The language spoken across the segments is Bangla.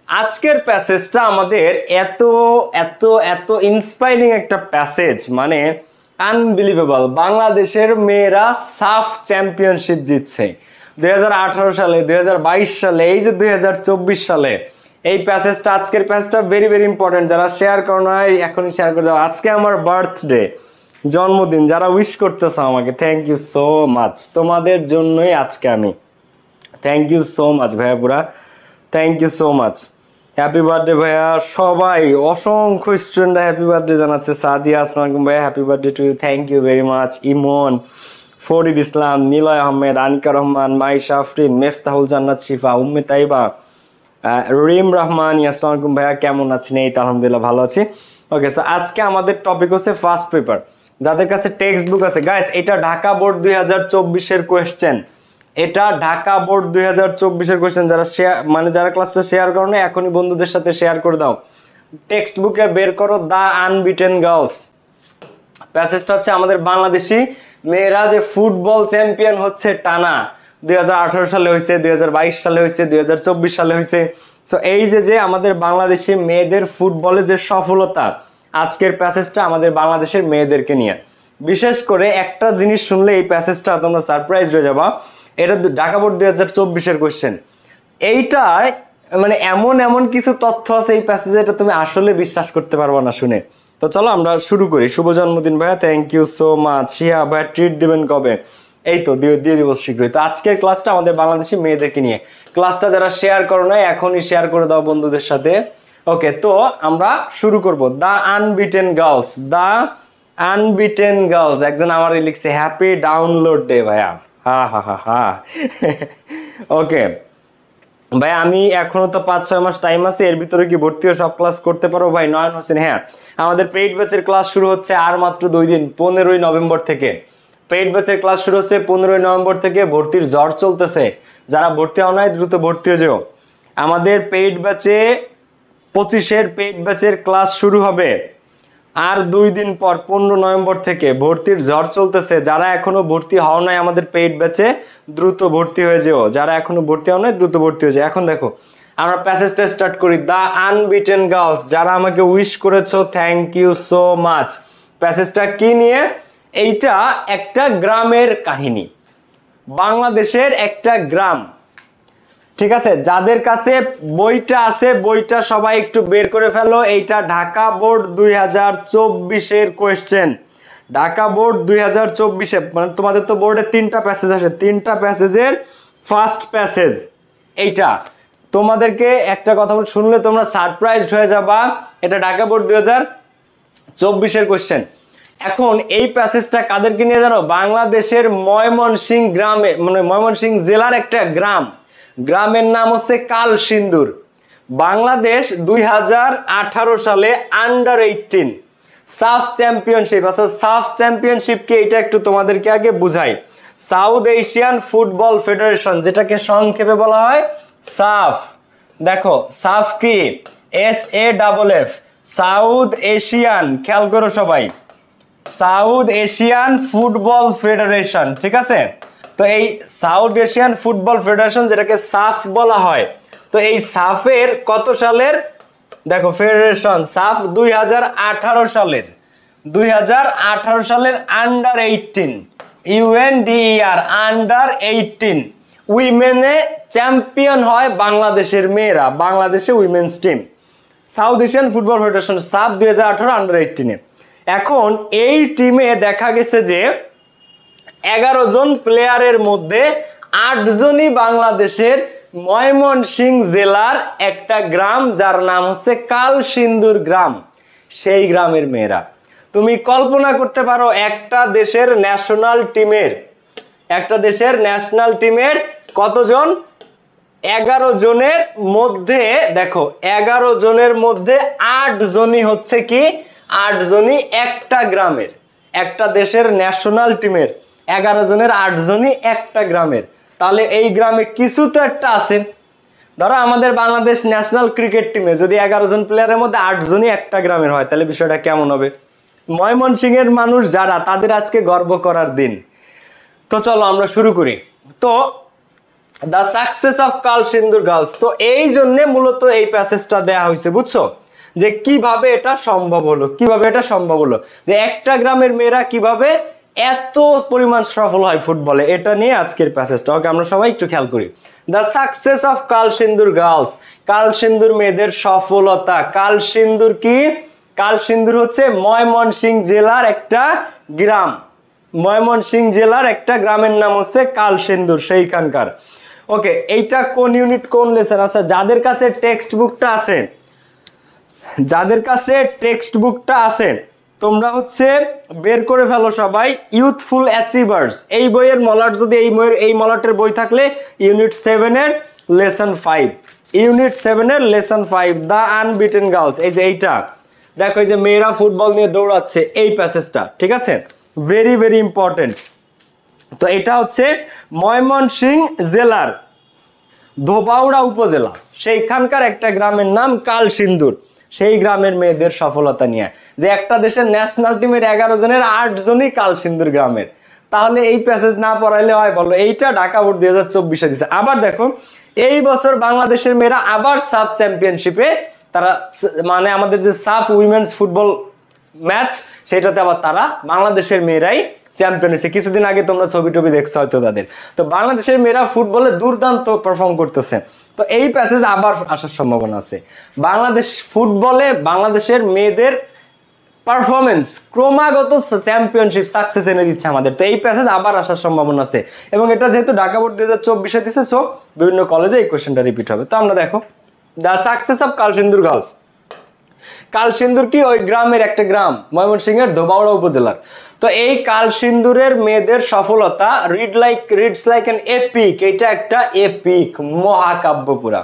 আজকের প্যাসেজটা আমাদের এত এত এত ইন্সপায়ারিং একটা প্যাসেজ, মানে আনবিলিভেবল। বাংলাদেশের মেয়েরা সাফ চ্যাম্পিয়নশিপ জিতছে 2018 সালে, 2022 সালে, এই যে 2024 সালে। এই প্যাসেজটা, আজকের প্যাসেজটা ভেরি ভেরি ইম্পর্টেন্ট। যারা শেয়ার করো না এখনই শেয়ার করে দাও। আজকে আমার বার্থডে, জন্মদিন। যারা উইশ করতেছো আমাকে, থ্যাংক ইউ সো মাচ। তোমাদের জন্যই আজকে আমি। থ্যাংক ইউ সো মাচ ভাইয়া, পুরা thank you so much. Happy birthday ভাইয়া। সবাই অসংখ্য স্টুডেন্টরা হ্যাপি বার্থডে জানাচ্ছে। সাদিয়া আসসালামু আলাইকুম ভাইয়া, happy birthday to you, thank you very much. Imon, Farid Islam, Niloy Ahmed, Anika Rahman, Maisha Afrin, Meftahul Jannat Shifa, Umme Taiba, রিম রহমান, আসসালামু আলাইকুম ভাইয়া, কেমন আছেন? এই তো আলহামদুলিল্লাহ ভালো আছি। ওকে, সো আজকে আমাদের টপিক হচ্ছে ফার্স্ট পেপার। যাদের কাছে টেক্সট বুক আছে গাইস, এটা ঢাকা বোর্ড 2024-এর কোয়েশ্চেন। এটা ঢাকা বোর্ড 2024-এর কোয়েশ্চেন। যারা শেয়ার, মানে যারা ক্লাসটা শেয়ার করো না, এখনই বন্ধুদের সাথে শেয়ার করে দাও। টেক্সট বুকে বের করো দ্য আনবিটেন গার্লস। প্যাসেজটা হচ্ছে আমাদের বাংলাদেশি মেয়েরা যে ফুটবল চ্যাম্পিয়ন হচ্ছে টানা 2018 সালে হয়েছে, 2022 সালে হয়েছে, 2024 সালে হয়েছে। সো এই যে আমাদের বাংলাদেশি মেয়েদের ফুটবলে যে সফলতা, আজকের প্যাসেজটা আমাদের বাংলাদেশের মেয়েদেরকে নিয়ে। বিশেষ করে একটা জিনিস শুনলে এই প্যাসেজটা তোমরা সারপ্রাইজ হয়ে যাবা। এটা ঢাকা বোর্ড 2024-এর কোশ্চেন। এইটায় মানে এমন এমন কিছু তথ্য আছে এই প্যাসেজে, এটা তুমি আসলে বিশ্বাস করতে পারবা না শুনে। তো চলো আমরা শুরু করি। শুভ জন্মদিন ভাইয়া, থ্যাংক ইউ সো মাচ। শিয়া ভাইয়া, ট্রিট দিবেন কবে? এই তো দিয়ে দিব শীঘ্রই। তো আজকের ক্লাসটা আমাদের বাংলাদেশি মেয়েদেরকে নিয়ে। ক্লাসটা যারা শেয়ার করো না এখনই শেয়ার করে দাও বন্ধুদের সাথে। ওকে, তো আমরা শুরু করব। The unbeaten girls, the unbeaten girls. একজন আমারই লিখছে হ্যাপি ডাউনলোড ডে ভাইয়া। হা হা হা হা। ওকে ভাই, আমি এখনো তো 5-6 মাস টাইম আছে, এর ভিতরে কি ভর্তি হয়ে সব ক্লাস করতে পারো ভাই? নয়ন হোসেন, হ্যাঁ, আমাদের পেইড ব্যাচের ক্লাস শুরু হচ্ছে আর মাত্র 2 দিন, 15ই নভেম্বর থেকে। পেইড ব্যাচের ক্লাস শুরু হচ্ছে 15ই নভেম্বর থেকে। ভর্তির ঝড় চলতেছে, যারা ভর্তি হও নাই দ্রুত ভর্তি হয়ে যাও। আমাদের পেইড ব্যাচে 25-এর পেইড ব্যাচের ক্লাস শুরু হবে আর 2 দিন পর, 15 নভেম্বর থেকে। ভর্তির ঝড় চলতেছে, যারা এখনো ভর্তি হও নাই আমাদের পেইড ব্যাচে দ্রুত ভর্তি হয়ে যেও। যারা এখনো ভর্তি হও নাই দ্রুত ভর্তি হয়ে যাও। এখন দেখো আমরা প্যাসেজটা স্টার্ট করি। দ্য আনবিটেন গার্লস, যারা আমাকে উইশ করেছো থ্যাংক ইউ সো মাচ। প্যাসেজটা কি নিয়ে? এইটা একটা গ্রামের কাহিনী, বাংলাদেশের একটা গ্রাম। ঠিক আছে, যাদের কাছে বইটা আছে বইটা সবাই একটু বের করে ফেলো। এইটা ঢাকা বোর্ড 2024-এর কোয়েশ্চেন। ঢাকা বোর্ড 2024-এ, মানে তোমাদের তো বোর্ডে 3টা প্যাসেজ আসে, 3টা প্যাসেজের ফার্স্ট প্যাসেজ এইটা। তোমাদেরকে একটা কথা শুনলে তোমরা সারপ্রাইজড হয়ে যাবা। এটা ঢাকা বোর্ড 2024-এর কোয়েশ্চেন। এখন এই প্যাসেজটা কাদেরকে নিয়ে জানো? বাংলাদেশের ময়মনসিংহ গ্রামে, মানে ময়মনসিংহ জেলার একটা গ্রাম। গ্রামের নাম হচ্ছে কালসিন্দুর। বাংলাদেশ 2018 সালে আন্ডার 18 সাফ চ্যাম্পিয়নশিপ। আচ্ছা, সাফ চ্যাম্পিয়নশিপ কি? এটা একটু তোমাদেরকে আগে বুঝাই। সাউথ এশিয়ান ফুটবল ফেডারেশন, যেটাকে সংক্ষেপে বলা হয় সাফ। দেখো সাফ কি? SAFF, south Asian. খেয়াল করো সবাই, সাউথ এশিয়ান ফুটবল ফেডারেশন। ঠিক আছে, তো এই সাউথ এশিয়ান ফুটবল ফেডারেশন, যেটাকে সাফ বলা হয়, তো এই সাফের কত সালের? দেখো ফেডারেশন সাফ 2018 সালের, 2018 সালের আন্ডার 18, UNDER আন্ডার 18 উইমেনে চ্যাম্পিয়ন হয় বাংলাদেশের মেয়েরা, বাংলাদেশে women's team. South Asian football federation সাফ 2018 আন্ডার 18-এ। এখন এই টিমে দেখা গেছে যে 11 জন প্লেয়ারের মধ্যে 8 জনই বাংলাদেশের ময়মনসিংহ জেলার একটা গ্রাম, যার নাম হচ্ছে কালসিন্দুর গ্রাম। সেই গ্রামের মেয়েরা। তুমি কল্পনা করতে পারো একটা দেশের ন্যাশনাল টিমের কতজন? 11 জনের মধ্যে দেখো 11 জনের মধ্যে 8 জনই হচ্ছে কি? 8 জনই একটা গ্রামের। একটা দেশের ন্যাশনাল টিমের 11 জনের 8 জনই একটা গ্রামের। তাহলে এই গ্রামে কিছু তো একটা আছে। ধরো আমাদের বাংলাদেশ ন্যাশনাল ক্রিকেট টিমে যদি 11 জন প্লেয়ারের মধ্যে 8 জনই একটা গ্রামের হয়, তাহলে বিষয়টা কেমন হবে? ময়মনসিংহের মানুষ যারা, তাদের আজকে গর্ব করার দিন। তো চলো আমরা শুরু করি। তো the success of Kalsindur girls. তো এই জন্য মূলত এই প্যাসেজটা দেয়া হয়েছে, বুঝছো, যে কিভাবে এটা সম্ভব হলো, কিভাবে এটা সম্ভব হলো, যে একটা গ্রামের মেয়েরা কিভাবে এত পরিমাণ সফল হয় ফুটবলে, এটা নিয়ে আজকের প্যাসেজটা। ওকে, আমরা সবাই একটু খেয়াল করি। The success of Kalsindur girls, Kalsindur মেয়েদের সফলতা। কালসিন্দুর কি? কালসিন্দুর হচ্ছে ময়মনসিংহ জেলার একটা গ্রাম। ময়মনসিংহ জেলার একটা গ্রামের নাম হচ্ছে কালসিন্দুর, সেইখানকার। ওকে, এইটা কোন ইউনিট কোন লেসন? আচ্ছা, যাদের কাছে টেক্সট বুকটা আছে, যাদের কাছে টেক্সট বুকটা আছে তোমরা হচ্ছে বের করে ফেলো সবাই। ইউথফুল অ্যাচিভার্স, এই বইয়ের মলাট, যদি এই মলাটের বই থাকলে ইউনিট 7 এর লেসন 5, ইউনিট 7 এর লেসন 5, দ্য আনবিটেন গার্লস। এই যে এইটা দেখো, এই যে মেয়েরা ফুটবল নিয়ে দৌড়াচ্ছে, এই প্যাসেজটা, ঠিক আছে, ভেরি ভেরি ইম্পর্টেন্ট। তো এটা হচ্ছে ময়মনসিংহ জেলার ধোবাউড়া উপজেলা, সেইখানকার একটা গ্রামের নাম কালসিন্দুর, সেই গ্রামের মেয়েদের সফলতা নিয়ে। যে একটা দেশের ন্যাশনাল টিমের 11 জনের 8 জনই কালসিন্দুর গ্রামের। তাহলে এই প্যাসেজ না পড়াইলে হয় বলো? এইটা ঢাকা বোর্ড 2024-এ দিছে। আবার দেখো, এই বছর বাংলাদেশের মেয়েরা আবার সাব চ্যাম্পিয়নশিপে তারা, মানে আমাদের যে সাব উইমেন্স ফুটবল ম্যাচ, সেটাতে আবার তারা বাংলাদেশের মেয়েরাই চ্যাম্পিয়ন হয়েছে। কিছুদিন আগে তোমরা ছবি টবি দেখছো হয়তো তাদের। তো বাংলাদেশের মেয়েরা ফুটবলে দুর্দান্ত পারফর্ম করতেছে। তো এই প্যাসেজ আবার আসার সম্ভাবনা আছে। বাংলাদেশ ফুটবলে বাংলাদেশের মেয়েদের পারফরমেন্স ক্রমাগত চ্যাম্পিয়নশিপ সাকসেস এনে দিচ্ছে আমাদের। তো এই প্যাসেজ আবার আসার সম্ভাবনা আছে, এবং এটা যেহেতু ঢাকা বোর্ড 2024-এ দিচ্ছে, সো বিভিন্ন কলেজে এই কোশ্চেনটা রিপিট হবে। তো আমরা দেখো, the success of Kalsindur girls. Kalsindur কি? ওই গ্রামের একটা গ্রাম, ময়মনসিংহের ধোবাউড়া উপজেলার। তো এই কালসিন্দুরের মেয়েদের সফলতা রিডস লাইক এন এপিক, এটা একটা এপিক মহাকাব্য পুরা।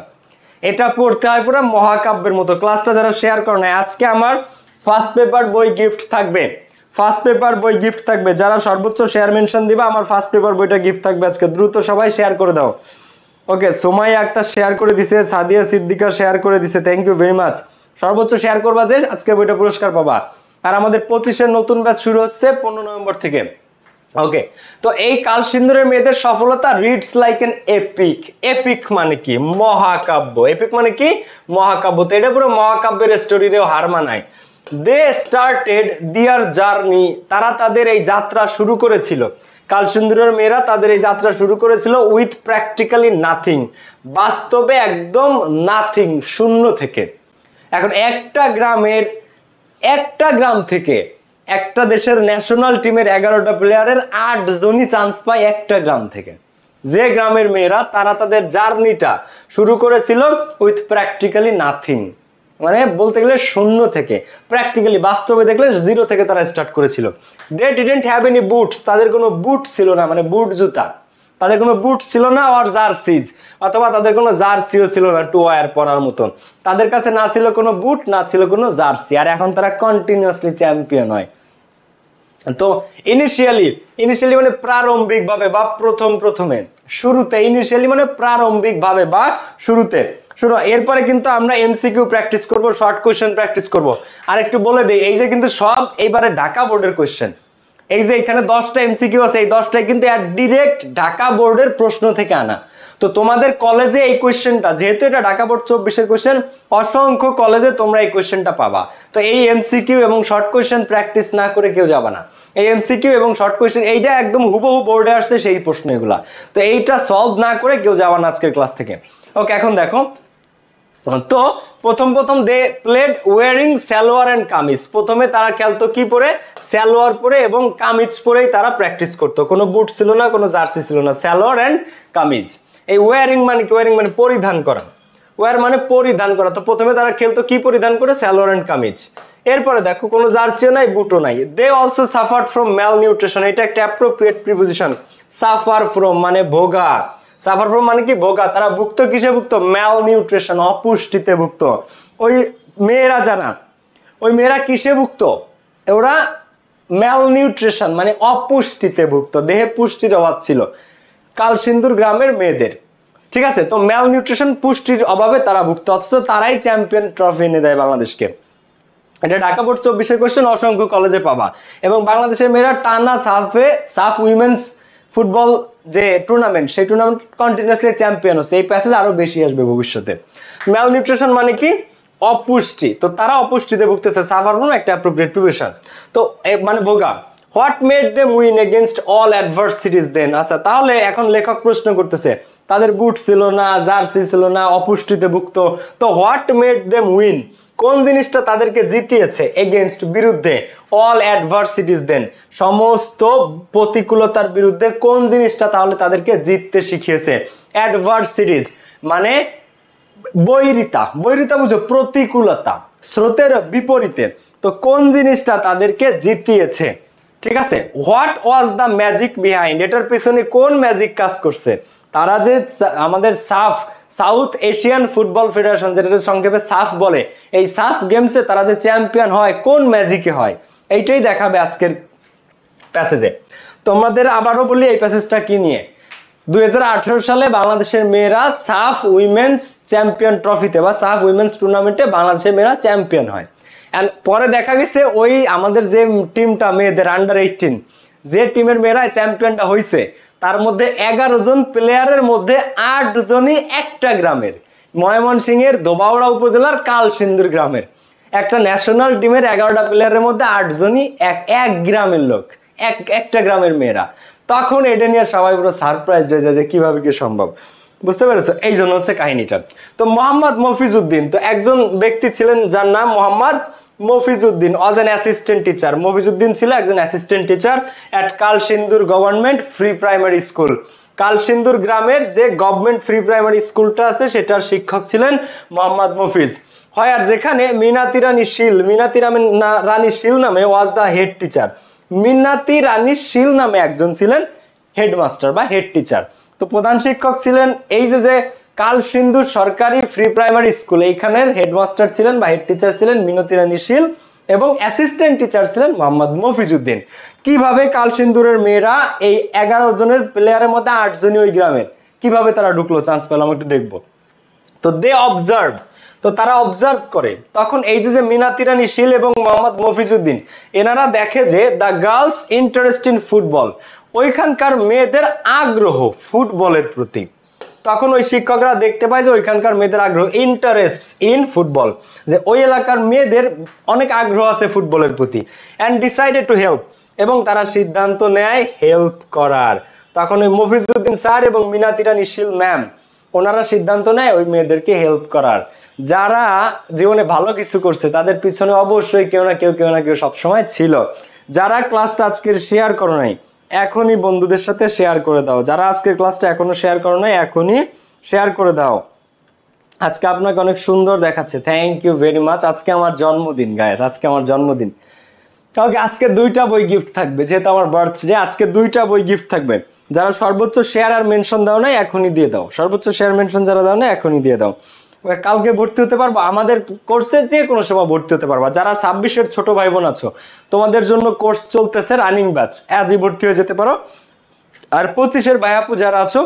এটা পড়তে হয় পুরো মহাকাব্যের মতো। ক্লাসটা যারা শেয়ার করো না, আজকে আমার ফার্স্ট পেপার বই গিফট থাকবে, ফার্স্ট পেপার বই গিফট থাকবে। যারা সর্বোচ্চ শেয়ার মেনশন দিবা, আমার ফার্স্ট পেপার বইটা গিফট থাকবে আজকে। দ্রুত সবাই শেয়ার করে দাও। ওকে, সুমাইয়া আক্তার শেয়ার করে দিছে, সাদিয়া সিদ্দিকা শেয়ার করে দিছে, থ্যাংক ইউ ভেরি মাচ। সর্বোচ্চ শেয়ার করবা যে আজকে বইটা পুরস্কার পাবা। আর আমাদের 25-এর নতুন ব্যাচ শুরু হচ্ছে 15 নভেম্বর থেকে। ওকে, তো এই কালসিন্দুরের মেয়েদের সফলতা reads like N epic. Epic মানে কি? মহাকাব্য। এপিক মানে কি? মহাকাব্য। তো এটা পুরো মহাকাব্যের স্টোরিরেও হার মানায়। দে স্টার্টেড দিয়ার জার্নি, তারা তাদের এই যাত্রা শুরু করেছিল। কালসিন্দুরের মেয়েরা তাদের এই যাত্রা শুরু করেছিল উইথ প্র্যাকটিক্যালি নাথিং, বাস্তবে একদম নাথিং, শূন্য থেকে। এখন একটা গ্রাম থেকে একটা দেশের ন্যাশনাল টিমের 11টা প্লেয়ারের 8 জনই চান্স পায় একটা গ্রাম থেকে। যে গ্রামের মেয়েরা তারা তাদের জার্নিটা শুরু করেছিল উইথ প্র্যাকটিক্যালি নাথিং, মানে বলতে গেলে শূন্য থেকে। প্র্যাকটিক্যালি বাস্তবে দেখলে জিরো থেকে তারা স্টার্ট করেছিল। They didn't have any boots, তাদের কোনো বুট ছিল না, মানে বুট জুতা, তাদের কোনো বুট ছিল না। আর জার্সিজ, অথবা তাদের কোনো জার্সিও ছিল না টু ওয়্যার পরার মতন। তাদের কাছে না ছিল কোনো বুট, না ছিল কোনো জার্সি। আর এখন তারা কন্টিনিউয়াসলি চ্যাম্পিয়ন হয়। তো ইনিশিয়ালি মানে প্রারম্ভিক ভাবে বা প্রথমে শুরুতে, ইনিশিয়ালি মানে প্রারম্ভিক ভাবে বা শুরুতে। শুনো, এরপরে কিন্তু আমরা এমসিকিউ প্র্যাকটিস করব, শর্ট কোশ্চেন প্র্যাকটিস করব। আর একটু বলে দেই, এই যে কিন্তু সব এইবারে ঢাকা বোর্ডের কোশ্চেন। এই যে এখানে 10টা এমসিকিউ আছে, এই 10টাই কিন্তু ডিরেক্ট ঢাকা বোর্ডের প্রশ্ন থেকে আনা। তো তোমাদের কলেজে এই কোশ্চেনটা, যেহেতু এটা ঢাকা বোর্ড 24-এর কোশ্চেন, অসংখ্য কলেজে তোমরা এই কোশ্চেনটা পাবা। তো এই এমসিকিউ এবং শর্ট কোশ্চেন প্র্যাকটিস না করে কেউ যাবে না। এই এমসিকিউ এবং শর্ট কোশ্চেন এইটা একদম হুবহু বোর্ডে আসছে সেই প্রশ্ন এগুলা। তো এইটা সলভ না করে কেউ যাবে না আজকের ক্লাস থেকে। ওকে, এখন দেখো, তো প্রথম they played wearing salwar and kameez. প্রথমে তারা খেলতো কি পরে? সালোয়ার পরে এবং কামিজ পরেই তারা প্র্যাকটিস করতো। কোনো বুট ছিল না, কোনো জার্সি ছিল না, সালোয়ার এন্ড কামিজ। এই ওয়ারিং মানে কি? ওয়ারিং মানে পরিধান করা, ওয়ার মানে পরিধান করা। তো প্রথমে তারা খেলতো কি পরিধান করে? সালোয়ার এন্ড কামিজ। এরপরে দেখো, কোনো জার্সিও নাই, বুটও নাই। They also suffered from malnutrition, এটা একটা অ্যাপ্রোপ্রিয়েট প্রিপোজিশন। সাফার ফ্রম মানে ভোগা, সাফার ফ্রম মানে কি? ভোগা। তারা ভুক্ত কিসে ভুক্ত? ম্যাল নিউট্রিশন, অপুষ্টিতে ভুক্ত। ওই মেয়েরা জানা, ওই মেয়েরা কিসে ভুক্ত? ওরা ম্যাল নিউট্রিশন মানে অপুষ্টিতে ভুক্ত, দেহে পুষ্টির অভাব ছিল কালসিন্দুর গ্রামের মেয়েদের। ঠিক আছে, তো ম্যাল নিউট্রিশন, পুষ্টির অভাবে তারা ভুক্ত, অথচ তারাই চ্যাম্পিয়ন ট্রফি এনে দেয় বাংলাদেশকে। এটা ঢাকা বোর্ড 24-এর কোশ্চেন, অসংখ্য কলেজে পাবা। এবং বাংলাদেশের মেয়েরা টানা সাফ উইমেন্স ফুটবল যে টুর্নামেন্ট, সেই টুর্নামেন্ট কন্টিনিউয়াসলি চ্যাম্পিয়ন হচ্ছে, এই প্যাসেজ আরো বেশি আসবে ভবিষ্যতে। ম্যাল নিউট্রিশন মানে কি? অপুষ্টি। তো তারা অপুষ্টিতে ভুগতেছে, সাফার ফ্রম একটা অ্যাপ্রোপ্রিয়েট প্রিপারেশন। তো মানে ভোগা। What made them win against all adversities then? আচ্ছা, তাহলে এখন লেখক প্রশ্ন করতেছে, তাদের বুট ছিল না, জার্সি ছিল না, অপুষ্টিতে ভুগতো, তো হোয়াট মেড দেম উইন, কোন জিনিসটা তাদেরকে জিতিয়েছে? এগেইনস্ট, বিরুদ্ধে, অল অ্যাডভার্সিটিস দেন, সমস্ত প্রতিকূলতার বিরুদ্ধে কোন জিনিসটা তাহলে তাদেরকে জিততে শিখিয়েছে? অ্যাডভার্সিটিস মানে বৈরিতা, বৈরিতা বুঝো, প্রতিকূলতা, স্রোতের বিপরীতে। তো কোন জিনিসটা তাদেরকে জিতিয়েছে? ঠিক আছে, what was the magic behind, এটার পিছনে কোন ম্যাজিক কাজ করছে? তারা যে আমাদের সাউথ এশিয়ান ফুটবল ফেডারেশন, যেটা সংক্ষেপে সাফ বলে, এই সাফ গেমসে তারা যে চ্যাম্পিয়ন হয় কোন ম্যাজিকে হয়, এইটাই দেখাবে আজকের প্যাসেজে। তোমাদের আবারও বলি এই প্যাসেজটা কি নিয়ে। 2018 সালে বাংলাদেশের মেয়েরা সাফ উইমেন্স চ্যাম্পিয়ন ট্রফিতে বা সাফ উইমেন্স টুর্নামেন্টে বাংলাদেশের মেয়েরা চ্যাম্পিয়ন হয়। এন্ড পরে দেখা গেছে ওই আমাদের যে টিমটা মেয়েদের আন্ডার 18, যে টিমের মেয়েরা চ্যাম্পিয়নটা হয়েছে, তার মধ্যে 11 জন প্লেয়ারের মধ্যে 8 জনই একটা গ্রামের, ময়মনসিংহের ধোবাউড়া উপজেলার কালসিন্দুর গ্রামের। একটা ন্যাশনাল টিমের 11টা প্লেয়ারের মধ্যে 8 জনই এক গ্রামের লোক, একটা গ্রামের মেয়েরা। তখন এটা নিয়ে সবাই পুরো সারপ্রাইজ হয়ে যায় যে কিভাবে কি সম্ভব, বুঝতে পেরেছো? এই জন্য হচ্ছে কাহিনীটা। তো মোহাম্মদ মফিজউদ্দিন, তো একজন ব্যক্তি ছিলেন যার নাম Mohammad Mofizuddin, was an assistant teacher. Mofizuddin ছিল একজন assistant teacher at Kalsindur government free primary school. Kalsindur গ্রামের যে গভর্নমেন্ট ফ্রি প্রাইমারি স্কুলটা আছে সেটার শিক্ষক ছিলেন মোহাম্মদ মফিজ। হয় আর যেখানে মিনাতি রানী শীল নামে was the head teacher, Minati Rani Shil নামে একজন ছিলেন হেডমাস্টার বা হেড টিচার। তো প্রধান শিক্ষক ছিলেন এই যে কালসিন্দুর সরকারি ফ্রি প্রাইমারি স্কুল, এইখানের হেডমাস্টার ছিলেন বা হেড টিচার ছিলেন মিনতি রানী শীল, এবং অ্যাসিস্ট্যান্ট টিচার ছিলেন মোহাম্মদ মফিজউদ্দিন। কিভাবে কালসিন্দুরের মেয়েরা এই 11 জনের প্লেয়ারের মধ্যে 8 জনই ওই গ্রামের, কিভাবে তারা ঢুকলো, চান্স পেলাম একটু দেখবো। তো দে অবজার্ভ, তো তারা অবজার্ভ করে, তখন এই যে মিনাতি রানী শীল এবং মোহাম্মদ মফিজউদ্দিন এনারা দেখে যে the girls interest in football, ওইখানকার মেয়েদের আগ্রহ ফুটবলের প্রতি। তখন ওই শিক্ষকরা দেখতে পায় যে ওইখানকার মেয়েদের আগ্রহ, ইন্টারেস্ট ইন ফুটবল, যে ওই এলাকার মেয়েদের অনেক আগ্রহ আছে ফুটবলের প্রতি। অ্যান্ড ডিসাইডেড টু হেল্প, এবং তারা সিদ্ধান্ত নেয় হেল্প করার। তখন ওই মফিজউদ্দিন স্যার এবং মিনাতি রানী শীল ম্যাম ওনারা সিদ্ধান্ত নেয় ওই মেয়েদেরকে হেল্প করার। যারা জীবনে ভালো কিছু করছে তাদের পিছনে অবশ্যই কেউ না কেউ সবসময় ছিল। যারা ক্লাসটা আজকের শেয়ার করো নাই, এখনই বন্ধুদের সাথে শেয়ার করে দাও। যারা আজকের ক্লাসটা এখনো শেয়ার করো নাই, এখনই শেয়ার করে দাও। আজকে আপনাকে অনেক সুন্দর দেখাচ্ছে, থ্যাংক ইউ ভেরি মাচ। আজকে আমার জন্মদিন গাইস, আজকে আমার জন্মদিন। কাউকে আজকে 2টা বই গিফট থাকবে, যেহেতু আমার বার্থডে, আজকে 2টা বই গিফট থাকবে। যারা সর্বোচ্চ শেয়ার আর মেনশন দাও না এখনই দিয়ে দাও, সর্বোচ্চ শেয়ার মেনশন যারা দাও না এখনই দিয়ে দাও। কালকে ভর্তি হতে পারবো, আমাদের কোর্সে যে কোনো সময় ভর্তি হতে পারবা। যারা 26-এর ছোট ভাই বোন আছো, তোমাদের জন্য কোর্স চলতেছে রানিং ব্যাচ, আজই ভর্তি হয়ে যেতে পারো। আর 25-এর ভাই আপু যারা আছো,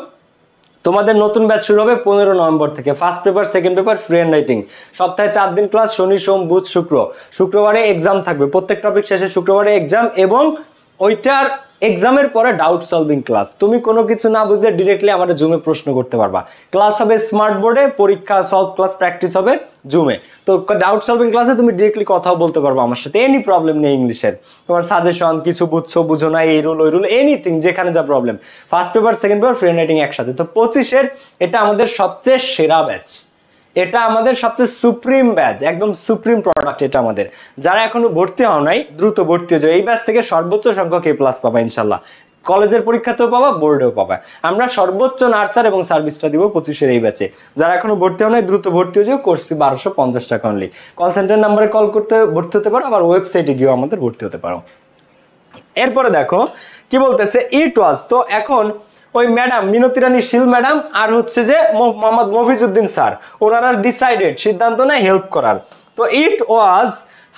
তোমাদের নতুন ব্যাচ শুরু হবে 15 নভেম্বর থেকে। First paper, second paper, free hand writing, সপ্তাহে 4 দিন ক্লাস, শনি সোম বুধ শুক্র। শুক্রবারে এক্সাম থাকবে, প্রত্যেক টপিক শেষে শুক্রবারে এক্সাম, এবং ওইটার এক্সামের পরে ডাউট সলভিং ক্লাস। তুমি কোনো কিছু না বুঝলে ডিরেক্টলি আমাদের জুমে প্রশ্ন করতে পারবা। ক্লাস হবে স্মার্ট বোর্ডে, পরীক্ষা সলভ ক্লাস প্র্যাকটিস হবে জুমে। তো ডাউট সলভিং ক্লাসে তুমি ডিরেক্টলি কথাও বলতে পারবো আমার সাথে, এনি প্রবলেম নেই ইংলিশের। তোমার সাজেশন, কিছু বুঝছো বুঝো না, এই রুল ওই রুল, এনিথিং, যেখানে যা problem. First paper, second paper, free hand writing একসাথে। তো 25-এর এটা আমাদের সবচেয়ে সেরা ব্যাচ, এটা আমাদের সবচেয়ে সুপ্রিম ব্যাচ, একদম সুপ্রিম প্রোডাক্ট এটা আমাদের। যারা এখনো ভর্তি হও নাই দ্রুত ভর্তি হয়ে যাও, এই ব্যাচ থেকে সর্বোচ্চ সংখ্যক A+ পাবা ইনশাল্লাহ। কলেজের পরীক্ষাতেও পাবা, বোর্ডেও পাবা। আমরা সর্বোচ্চ নার্চার এবং সার্ভিসটা দিব 25-এর এই ব্যাচে। যারা এখনো ভর্তি হও নাই দ্রুত ভর্তি হয়ে যাও, কোর্স ফি 1250 টাকা অনলি। কল সেন্টার নাম্বারে কল করতে ভর্তি হতে পারো, আবার ওয়েবসাইটে গিয়েও আমাদের ভর্তি হতে পারো। এরপরে দেখো কি বলতেছে, ইট ওয়াজ, তো এখন ওই ম্যাডাম মিনতি রানী শীল ম্যাডাম আর হচ্ছে যে মোহাম্মদ মফিজউদ্দিন স্যার, ওনারা ডিসাইডেড, সিদ্ধান্ত নেয় হেল্প করার। তো ইট ওয়াজ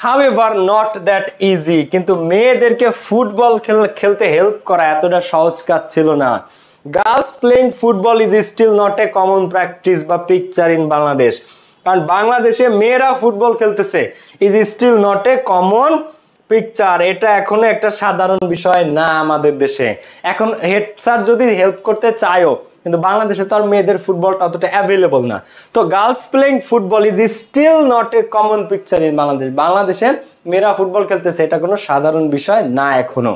হাউএভার নট দ্যাট ইজি, কিন্তু মেয়েদেরকে ফুটবল খেলতে হেল্প করা এতটা সহজ কাজ ছিল না। Girls playing football is still not a common practice বা পিকচার ইন বাংলাদেশ, কারণ বাংলাদেশে মেয়েরা ফুটবল খেলতেছে is still not a common picture, এটা এখনো একটা সাধারণ বিষয় না আমাদের দেশে। এখন হেড স্যার যদি হেল্প করতে চায়ও, কিন্তু বাংলাদেশে তো আর মেয়েদের ফুটবলটা অতটা অ্যাভেলেবল না। তো girls playing football is still not a common picture in Bangladesh. বাংলাদেশে মেয়েরা ফুটবল খেলতেছে, এটা কোনো সাধারণ বিষয় না এখনো।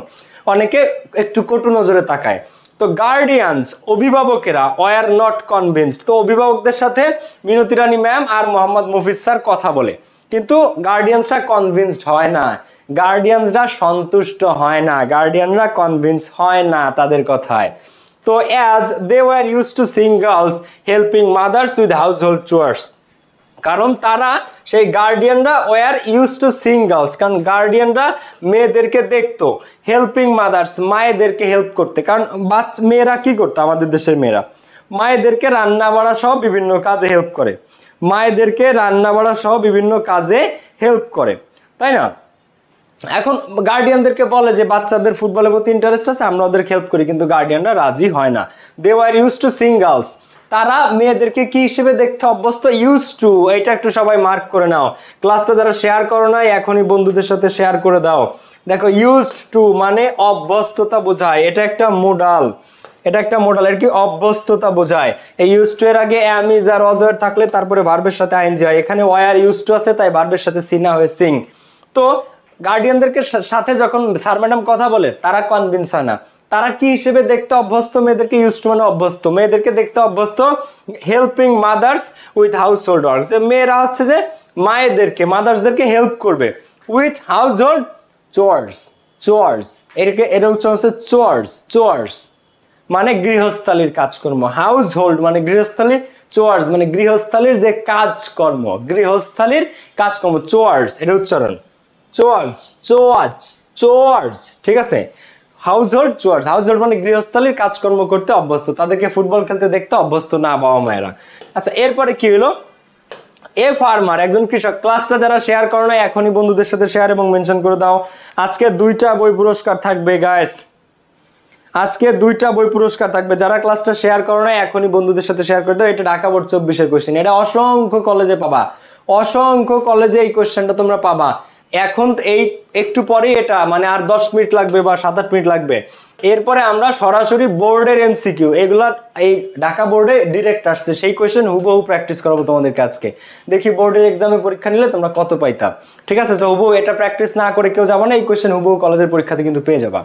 অনেকে একটু কটু নজরে তাকায়। তো গার্ডিয়ানস, অভিভাবকেরা ওয়ার নট কনভিন্সড। তো অভিভাবকদের সাথে মিনতি রানী ম্যাম আর মোহাম্মদ মফিজ স্যার কথা বলে, কিন্তু গার্ডিয়ানসরা কনভিন্সড হয় না, গার্ডিয়ানসরা সন্তুষ্ট হয় না, গার্ডিয়ানরা কনভিন্স হয় না তাদের কথায়। তো as they were use to sing girls helping mothers with household chores, কারণ তারা সেই গার্ডিয়ানরা were use to sing girls, কারণ গার্ডিয়ানরা মেয়েদেরকে দেখতো হেল্পিং মাদার্স, মায়েদেরকে হেল্প করতে। কারণ মেয়েরা কি করতো, আমাদের দেশের মেয়েরা মায়েদেরকে রান্না বাড়া সহ বিভিন্ন কাজে হেল্প করে, মায়েদেরকে রান্না বাড়া সহ বিভিন্ন কাজে হেল্প করে, তাই না? এখন গার্ডিয়ানদেরকে বলে যে বাচ্চাদের ফুটবলের প্রতি ইন্টারেস্ট আছে, আমরা ওদের হেল্প করি, কিন্তু গার্ডিয়ানরা রাজি হয় না। They were use to sing girls, তারা মেয়েদেরকে কি হিসেবে দেখতে অভ্যস্ত, ইউজ টু। এটা একটু সবাই মার্ক করে নাও, ক্লাসটা যারা শেয়ার করো না এখনই বন্ধুদের সাথে শেয়ার করে দাও। দেখো ইউজড টু মানে অভ্যস্ততা বোঝায়, এটা একটা মোডাল, এটা একটা মোডাল, এর কি অভ্যস্ততা বোঝায়। এই ইউজ টু এর আগে am is R was were থাকলে তারপরে ভার্বের সাথে আইএনজি হয়, এখানে ওয়ার ইউজ টু আছে তাই ভার্বের সাথে সিনা হয়ে সিং। তো গার্ডিয়ানদেরকে সাথে যখন স্যার ম্যাডাম কথা বলে তারা কনভিন্স হয় না, তারা কি হিসেবে দেখতে অভ্যস্ত, মেয়েদেরকে ইউজ টু মানে অভ্যস্ত, মেয়েদেরকে দেখতে অভ্যস্ত helping mothers with house hold works, মেয়েরা হচ্ছে যে মায়েদেরকে মাদার্সদেরকে হেল্প করবে উইথ হাউস হোল্ড চোয়ার্স, চোয়ার্স এর হচ্ছে চোয়ার্স, চোয়ার্স মানে গৃহস্থালির কাজকর্ম, হাউস হোল্ড মানে গৃহস্থালী, চোয়ার্স মানে গৃহস্থালির যে কাজকর্ম, গৃহস্থালির কাজকর্ম, চোয়ার্স এটা উচ্চারণ, চোয়ার্স, চোয়ার্স, চোয়ার্স, ঠিক আছে? হাউস হোল্ড চোয়ার্স, হাউস হোল্ড মানে গৃহস্থালির কাজকর্ম করতে অভ্যস্ত, তাদেরকে ফুটবল খেলতে দেখতে অভ্যস্ত না বাবা মায়েরা। আচ্ছা এরপরে কি হলো, এ ফার্মার একজন কৃষক। ক্লাসটা যারা শেয়ার করো না এখনই বন্ধুদের সাথে শেয়ার এবং মেনশন করে দাও। আজকে 2টা বই পুরস্কার থাকবে গাইস, আজকে 2টা বই পুরস্কার থাকবে। যারা ক্লাসটা শেয়ার করো না এখনই বন্ধুদের সাথে শেয়ার করে দাও। এটা ঢাকা বোর্ড 24-এর কোশ্চেন, এটা অসংখ্য কলেজে পাবা, অসংখ্য কলেজে এই কোশ্চেনটা তোমরা পাবা। এখন এই একটু পরে এটা মানে আর 10 মিনিট লাগবে বা 7-8 মিনিট লাগবে, এরপরে আমরা সরাসরি বোর্ডের এমসিকিউ এগুলা এই ঢাকা বোর্ডে ডিরেক্ট আসছে, সেই কোশ্চেন হুবহু প্র্যাকটিস করাবো তোমাদেরকে আজকে। দেখি বোর্ডের এক্সামে পরীক্ষা নিলে তোমরা কত পাইতা, ঠিক আছে? তো হুবহু এটা প্র্যাকটিস না করে কেউ যাবে না, এই কোশ্চেন হুবহু কলেজের পরীক্ষাতে কিন্তু পেয়ে যাবা।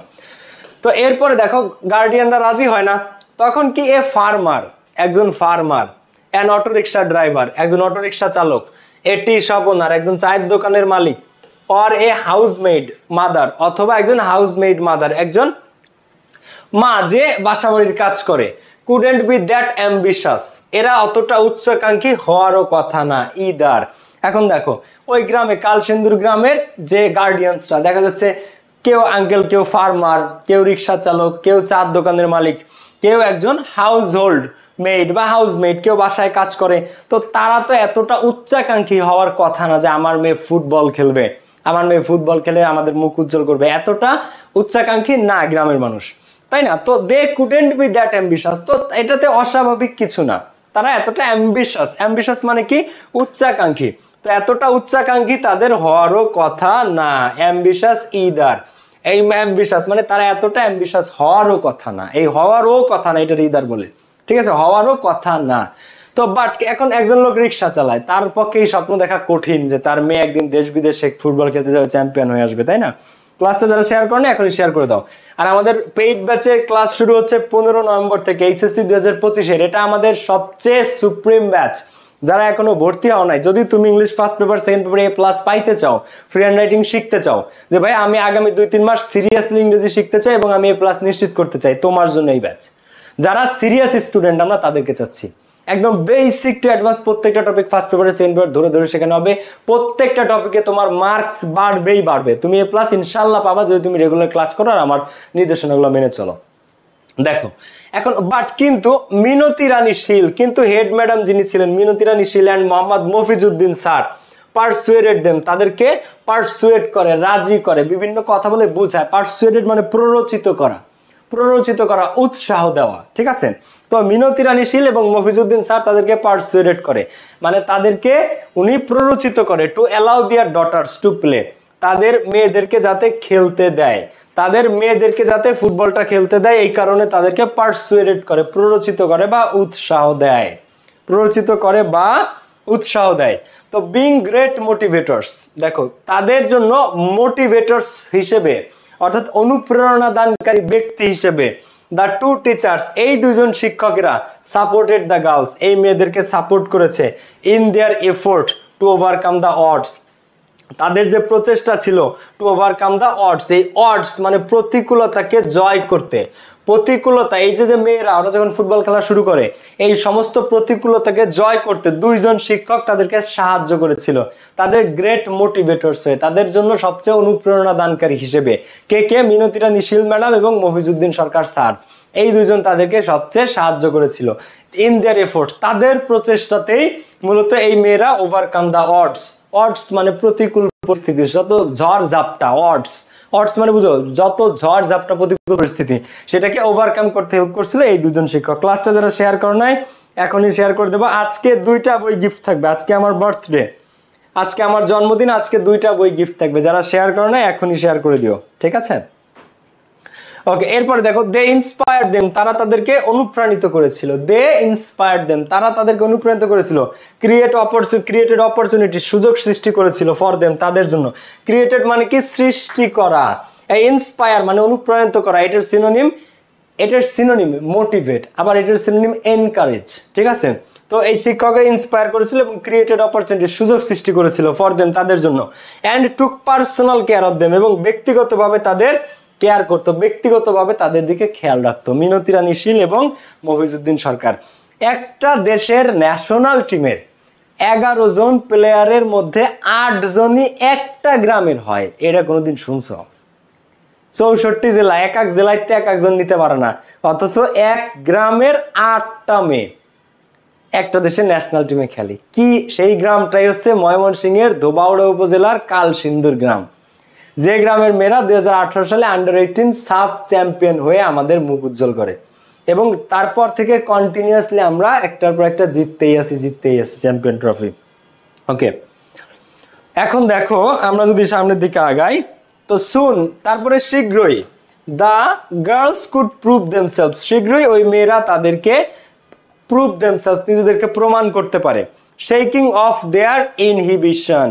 তো এরপরে দেখো গার্ডিয়ানরা রাজি হয় না, তখন কি এ ফার্মার, একজন ফার্মার, অ্যান অটোরিকশা ড্রাইভার একজন অটোরিকশা চালক, এ টি শপ ওনার একজন চায়ের দোকানের মালিক, অর এ হাউসমেড মাদার অথবা একজন হাউসমেড মাদার একজন মা যে বাসাবাড়ির কাজ করে, কুডেন্ট বি দ্যাট অ্যাম্বিশাস, এরা অতটা উচ্চাকাঙ্ক্ষী হওয়ারও কথা না ইদার। এখন দেখো ওই গ্রামে কালসিন্দুর গ্রামের যে গার্ডিয়ানসরা দেখা যাচ্ছে কেউ আঙ্কেল, কেউ ফার্মার, কেউ রিক্সা চালক, কেউ চার দোকানের মালিক, কেউ একজন হাউস হোল্ড মেড বা হাউসমেড, কেউ বাসায় কাজ করে। তো তারা তো এতটা উচ্চাকাঙ্ক্ষী হওয়ার কথা না যে আমার মেয়ে ফুটবল খেলবে, আমার মেয়ে ফুটবল খেলে আমাদের মুখ উজ্জ্বল করবে, এতটা উচ্চাকাঙ্ক্ষী না গ্রামের মানুষ, তাই না? তো দে কুডেন্ট বি দ্যাট অ্যাম্বিশাস, তো এটাতে অস্বাভাবিক কিছু না, তারা এতটা অ্যাম্বিশাস, অ্যাম্বিশাস মানে কি উচ্চাকাঙ্ক্ষী, তো এতটা উচ্চাকাঙ্ক্ষী তাদের হওয়ারও কথা না, অ্যাম্বিশাস ইদার, এই অ্যাম্বিশাস মানে তারা এতটা অ্যাম্বিশাস হওয়ারও কথা না, এই হওয়ারও কথা না এটা ইদার বলে, ঠিক আছে? হওয়ারও কথা না। তো বাট এখন একজন লোক রিক্সা চালায়, তার পক্ষে এই স্বপ্ন দেখা কঠিন যে তার মেয়ে একদিন দেশ বিদেশে ফুটবল খেলতে যাবে, চ্যাম্পিয়ন হয়ে আসবে, তাই না? ক্লাসটা যারা শেয়ার করেন এখনই শেয়ার করে দাও। আর আমাদের পেইড ব্যাচের ক্লাস শুরু হচ্ছে 15 নভেম্বর থেকে, এইচএসসি 2025-এর, এটা আমাদের সবচেয়ে সুপ্রিম ব্যাচ। যারা এখনো ভর্তি হও নাই, যদি তুমি ইংলিশ ফার্স্ট পেপার সেকেন্ড পেপারে এ প্লাস পাইতে চাও, ফ্রি হ্যান্ড রাইটিং শিখতে চাও, যে ভাই আমি আগামী 2-3 মাস সিরিয়াসলি ইংরেজি শিখতে চাই এবং আমি এ প্লাস নিশ্চিত করতে চাই, তোমার জন্য এই ব্যাচ। যারা সিরিয়াস স্টুডেন্ট আমরা তাদেরকে চাচ্ছি, একদম বেসিক টু অ্যাডভান্স প্রত্যেকটা টপিক ফার্স্ট পেপারে সেকেন্ড পেপার ধরে ধরে শেখানো হবে, প্রত্যেকটা টপিকে তোমার মার্কস বাড়বেই বাড়বে, তুমি এ প্লাস ইনশাল্লাহ পাবা যদি তুমি রেগুলার ক্লাস করো আর আমার নির্দেশনাগুলো মেনে চলো। দেখো এখন বাট কিন্তু মিনতি রানী শীল, কিন্তু হেড ম্যাডাম যিনি ছিলেন Minati Rani Shil and Mohammad Mofizuddin sir persuaded them, তাদেরকে পারসুয়েট করে, রাজি করে, বিভিন্ন কথা বলে বোঝায়। পারসুয়েটেড মানে প্ররোচিত করা, প্ররোচিত করা, উৎসাহ দেওয়া, ঠিক আছে? তো মিনতি রানী শীল এবং মফিজউদ্দিন স্যার তাদেরকে পারসুয়েটেড করে, মানে তাদেরকে উনি প্ররোচিত করে to allow their daughters to play, তাদের মেয়েদেরকে যাতে খেলতে দেয়, তাদের মেয়েদেরকে যাতে ফুটবলটা খেলতে দেয়, এই কারণে তাদেরকে পারসুয়েটেড করে, প্ররোচিত করে বা উৎসাহ দেয়, প্ররোচিত করে বা উৎসাহ দেয়। তো বিং গ্রেট মোটিভেটরস, দেখো তাদের জন্য মোটিভেটরস হিসেবে অর্থাৎ অনুপ্রেরণা দানকারী ব্যক্তি হিসেবে দ্য টু টিচার্স, এই দুজন শিক্ষকেরা সাপোর্টেড দ্য গার্লস, এই মেয়েদেরকে সাপোর্ট করেছে in their effort to overcome the ods, তাদের যে প্রচেষ্টা ছিল টু ওভারকাম দ্য অডস, এই অডস মানে প্রতিকূলতাকে জয় করতে, প্রতিকূলতা, এই যে মেয়েরা ওরা যখন ফুটবল খেলা শুরু করে এই সমস্ত প্রতিকূলতাকে জয় করতে দুইজন শিক্ষক তাদেরকে সাহায্য করেছিল, তাদের গ্রেট মোটিভেটরস হয়ে, তাদের জন্য সবচেয়ে অনুপ্রেরণা দানকারী হিসেবে কে কে, মিনতি রানী শীল ম্যাডাম এবং মফিজউদ্দিন সরকার স্যার, এই দুজন তাদেরকে সবচেয়ে সাহায্য করেছিল ইন দেয়ার এফোর্ট, তাদের প্রচেষ্টাতেই মূলত এই মেয়েরা ওভারকাম দ্য অডস, অডস মানে প্রতিকূল পরিস্থিতি, যত ঝড় ঝাপটা, অডস, অডস মানে বুঝো যত ঝড় ঝাপটা প্রতিকূল পরিস্থিতি সেটাকে ওভারকাম করতে হেল্প করছিল এই দুজন শিক্ষক। ক্লাসটা যারা শেয়ার করো নাই এখনই শেয়ার করে দেবো। আজকে 2টা বই গিফট থাকবে, আজকে আমার বার্থডে, আজকে আমার জন্মদিন, আজকে 2টা বই গিফট থাকবে, যারা শেয়ার করো নাই এখনই শেয়ার করে দিও, ঠিক আছে? ওকে, এরপরে দেখো দে ইন্সপায়ার্ড দেম, তারা তাদেরকে অনুপ্রাণিত করেছিল, দে ইন্সপায়ার্ড দেম, তারা তাদেরকে অনুপ্রাণিত করেছিল, ক্রিয়েটেড অপরচুনিটি, সুযোগ সৃষ্টি করেছিল ফর দেম, তাদের জন্য, ক্রিয়েটেড মানে কি সৃষ্টি করা, ইন্সপায়ার মানে অনুপ্রাণিত করা, এটার সিনোনিম মোটিভেট, আবার এটার সিনোনিম এনকারেজ, ঠিক আছে? তো এই শিক্ষকরা ইন্সপায়ার করেছিল এবং ক্রিয়েটেড অপরচুনিটি, সুযোগ সৃষ্টি করেছিল ফর দেম, তাদের জন্য, and took personal care of them, এবং ব্যক্তিগতভাবে তাদের কেয়ার করতো, ব্যক্তিগতভাবে তাদের দিকে খেয়াল রাখতো মিনতি রানী শীল এবং মফিজউদ্দিন সরকার। একটা দেশের ন্যাশনাল টিমের 11 জন প্লেয়ারের মধ্যে 8 জনই একটা গ্রামের হয়, এটা কোনোদিন শুনছো? 64 জেলা, এক এক জেলাতে এক একজন নিতে পারে না, অথচ এক গ্রামের 8টা মেয়ে একটা দেশের ন্যাশনাল টিমে খেলে। কি সেই গ্রামটাই হচ্ছে ময়মনসিংহের ধোবাউড়া উপজেলার কালসিন্দুর গ্রাম, যে গ্রামের মেয়েরা 2018 সালে আন্ডার-18 সাব চ্যাম্পিয়ন হয়ে আমাদের মুখ উজ্জ্বল করে, এবং তারপর থেকে কন্টিনিউয়াসলি আমরা একটার পর একটা জিততেই আছি চ্যাম্পিয়ন ট্রফি। ওকে, এখন দেখো আমরা যদি সামনের দিকে আগাই, তো সুন, তারপরে শীঘ্রই, the girls could prove themselves, শীঘ্রই ওই মেয়েরা তাদেরকে প্রুভ দেমসেলভস, নিজেদেরকে প্রমাণ করতে পারে, শেকিং অফ দেয়ার ইনহিবিশন,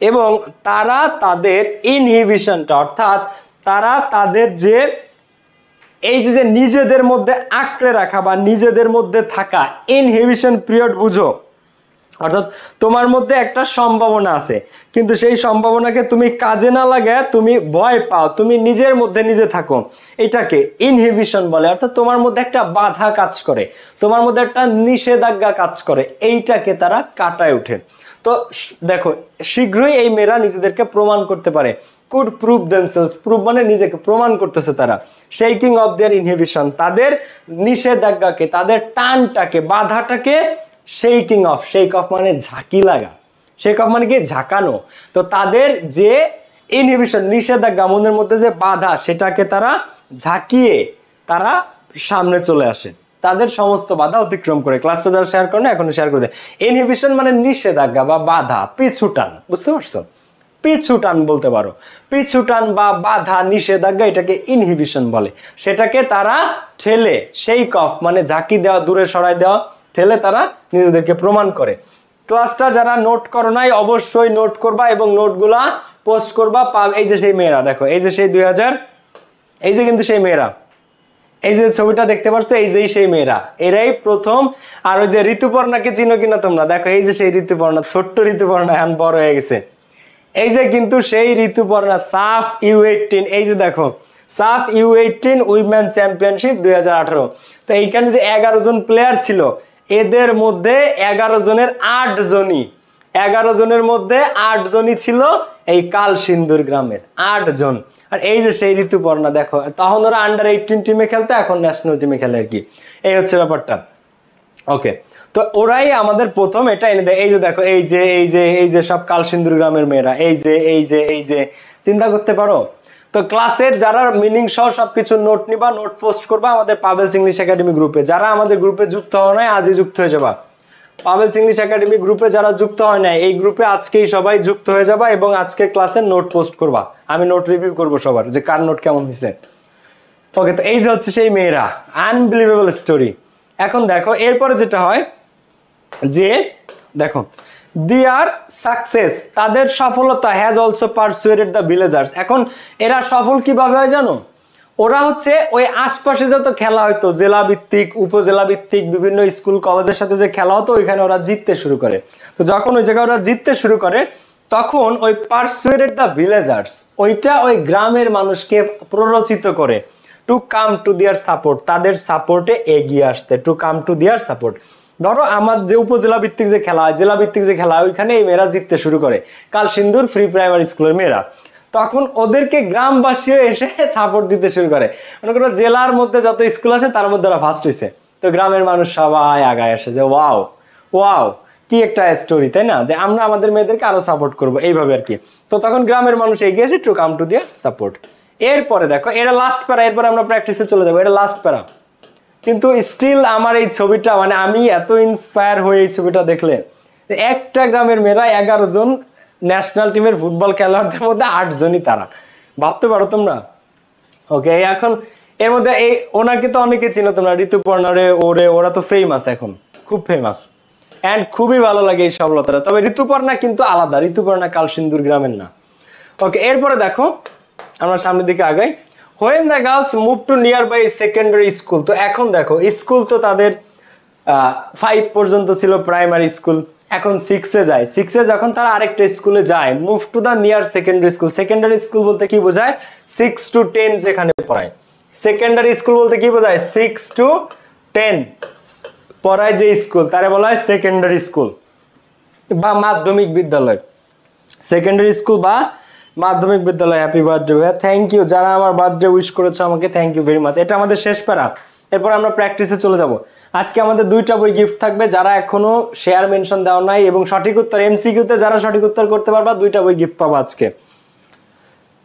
এবং তারা তাদের ইনহিবিশনটা অর্থাৎ তারা তাদের যে এই যে নিজেদের মধ্যে আঁকড়ে রাখা বা নিজেদের মধ্যে থাকা, ইনহিবিশন পিরিয়ড বুঝো, অর্থাৎ তোমার মধ্যে একটা সম্ভাবনা আছে কিন্তু সেই সম্ভাবনাকে তুমি কাজে না লাগায় তুমি ভয় পাও, তুমি নিজের মধ্যে নিজে থাকো, এটাকে ইনহিবিশন বলে। অর্থাৎ তোমার মধ্যে একটা বাধা কাজ করে, তোমার মধ্যে একটা নিষেধাজ্ঞা কাজ করে, এইটাকে তারা কাটায় ওঠে। তো দেখো শীঘ্রই এই মেয়েরা নিজেদেরকে প্রমাণ করতে পারে, কুড প্রুভ দেমসেলভস, প্রুভ মানে নিজেকে প্রমাণ করতেছে তারা, শেকিং অফ দেয়ার ইনহিবিশন, তাদের নিষেধাজ্ঞাকে, তাদের টানটাকে, বাধাটাকে শেকিং অফ, শেক অফ মানে ঝাঁকি লাগা, শেক অফ মানে কি ঝাঁকানো, তো তাদের যে ইনহিবিশন নিষেধাজ্ঞা, মনের মধ্যে যে বাধা, সেটাকে তারা ঝাঁকিয়ে তারা সামনে চলে আসে, তাদের সমস্ত বাধা অতিক্রম করে। ক্লাসটা যারা শেয়ার করে না এখনো শেয়ার করে দেয়। ইনহিবিশন মানে নিষেধাজ্ঞা বা বাধা, পিছুটান, বুঝতে পারছো? পিছুটান বলতে পারো, পিছুটান বা বাধা, নিষেধাজ্ঞা, এটাকে ইনহিবিশন বলে। সেটাকে তারা ঠেলে, শেক অফ মানে ঝাঁকি দেওয়া, দূরে সরাই দেওয়া, ঠেলে তারা নিজেদেরকে প্রমাণ করে। ক্লাসটা যারা নোট করো নাই অবশ্যই নোট করবা এবং নোটগুলা পোস্ট করবা। এই যে সেই মেয়েরা, দেখো এই যে সেই 2000, এই যে কিন্তু সেই মেয়েরা, এই যে ছবিটা দেখতে পাচ্ছ, এই যে সেই মেয়েরা, এরাই প্রথম। আর ওই যে ঋতুপর্ণাকে চিনো কিনা তোমরা, দেখো এই যে সেই ঋতুপর্ণা, ছোট্ট ঋতুপর্ণা এখন বড় হয়ে গেছে, এই যে কিন্তু সেই ঋতুপর্ণা, সাফ U18, এই যে দেখো সাফ U18 উইমেন চ্যাম্পিয়নশিপ 2018। তো এইখানে যে 11 জন প্লেয়ার ছিল, এদের মধ্যে 11 জনের 8 জনই, 11 জনের মধ্যে 8 জনই ছিল এই কালসিন্দুর গ্রামের, 8 জন। আর এই যে সেই ঋতুপর্ণা, দেখো তখন ওরা আন্ডার-18 টিমে খেলতো, এখন ন্যাশনাল টিমে খেলে আর কি, এই হচ্ছে ব্যাপারটা। ওকে, তো ওরাই আমাদের প্রথম এটা এনে দেয়। এই যে দেখো এই যে এই যে এই যে সব কালসিন্দুর গ্রামের মেয়েরা, এই যে এই যে এই যে, চিন্তা করতে পারো। তো ক্লাসের যারা মিনিং সহ সবকিছু নোট নিবা, নোট পোস্ট করবা আমাদের পাবেলস ইংলিশ একাডেমি গ্রুপে। যারা আমাদের গ্রুপে যুক্ত হও নাই আজই যুক্ত হয়ে যাবা, পাভেলস ইংলিশ একাডেমি গ্রুপে যারা যুক্ত হয় না, এই গ্রুপে আজকেই সবাই যুক্ত হয়ে যাবা এবং আজকের ক্লাসে নোট পোস্ট করবা। আমি নোট রিভিউ করব সবার, যে কার নোট কেমন হয়েছে। ওকে, তো এই যে হচ্ছে সেই মেয়েরা, আনবিলিভেবল স্টোরি। এখন দেখো এরপরে যেটা হয় যে দেখো দেয়ার সাকসেস, তাদের সফলতা হ্যাজ অলসো পারসুয়েটেড দ্য ভিলেজার্স। এখন এরা সফল কিভাবে হয় জানো? ওরা হচ্ছে ওই আশপাশে যত খেলা হয়তো জেলা ভিত্তিক, উপজেলা ভিত্তিক বিভিন্ন স্কুল কলেজের সাথে যে খেলা হতো ওইখানে ওরা জিততে শুরু করে। তো যখন ওই জায়গায় ওরা জিততে শুরু করে তখন ওই পারসুয়েটেড দ্য ভিলেজার্স, ওইটা ওই গ্রামের মানুষকে প্ররোচিত করে to come to their support, তাদের সাপোর্টে এগিয়ে আসতে, to come to their support. ধরো আমার যে উপজেলা ভিত্তিক যে খেলা হয়, জেলা ভিত্তিক যে খেলা হয়, ওইখানে এই মেয়েরা জিততে শুরু করে, কালসিন্দুর ফ্রি প্রাইমারি স্কুলের মেয়েরা। তখন ওদেরকে গ্রামবাসীও এসে সাপোর্ট দিতে শুরু করে। মনে করো জেলার মধ্যে যত স্কুল আছে তার মধ্যে ওরা ফার্স্ট হয়েছে, তো গ্রামের মানুষ সবাই আগায় আসে যে ওয়াও ওয়াও, কি একটা স্টোরি, তাই না? যে আমরা আমাদের মেয়েদেরকে আরো সাপোর্ট করবো, এইভাবে আর কি। তো তখন গ্রামের মানুষ এগিয়ে এসে to come to their support. এরপরে দেখো এটা লাস্ট প্যারা, এরপরে আমরা প্র্যাকটিসে চলে যাবো, এটা লাস্ট প্যারা। কিন্তু স্টিল আমার এই ছবিটা, মানে আমি এত ইন্সপায়ার হয়ে এই ছবিটা দেখলে, একটা গ্রামের মেয়েরা 11 জন ন্যাশনাল টিমের ফুটবল খেলোয়াড়দের মধ্যে 8 জনই তারা, ভাবতে পারো তোমরা? ওকে, এখন এর মধ্যে এই ওনাকে তো অনেকে চিনো তোমরা, ঋতুপর্ণারে, ওরা তো ফেমাস, এখন খুব ফেমাস এন্ড খুবই ভালো লাগে এই সফলতাটা। তবে ঋতুপর্ণা কিন্তু আলাদা, ঋতুপর্ণা কালসিন্দুর গ্রামের না। ওকে, এরপরে দেখো আমরা সামনের দিকে আগাই। When the girls moved to nearby secondary school, তো এখন দেখো স্কুল তো তাদের 5 পর্যন্ত ছিল প্রাইমারি স্কুল, এখন 6-এ যায়। 6-এ যখন তারা আরেকটা স্কুলে যায়, move to the near secondary school. Secondary school বলতে কি বোঝায়? 6 to 10 যেখানে পড়ায়। সেকেন্ডারি স্কুল বলতে কি বোঝায়? 6 to 10 পড়ায় যে স্কুল, তারে বলা হয় সেকেন্ডারি স্কুল বা মাধ্যমিক বিদ্যালয়। সেকেন্ডারি স্কুল বা মাধ্যমিক বিদ্যালয়। হ্যাপি বার্থডে ভাইয়া, থ্যাংক ইউ। যারা আমার বার্থডে উইশ করেছে আমাকে, থ্যাংক ইউ ভেরি মাচ। এটা আমাদের শেষ প্যারা, এরপর আমরা প্র্যাকটিসে চলে যাব। আজকে আমাদের 2টা বই গিফট থাকবে, যারা এখনো শেয়ার মেনশন দেওয়া নাই এবং সঠিক উত্তর এমসিকিউতে যারা সঠিক উত্তর করতে পারবা 2টা বই গিফট পাবো আজকে,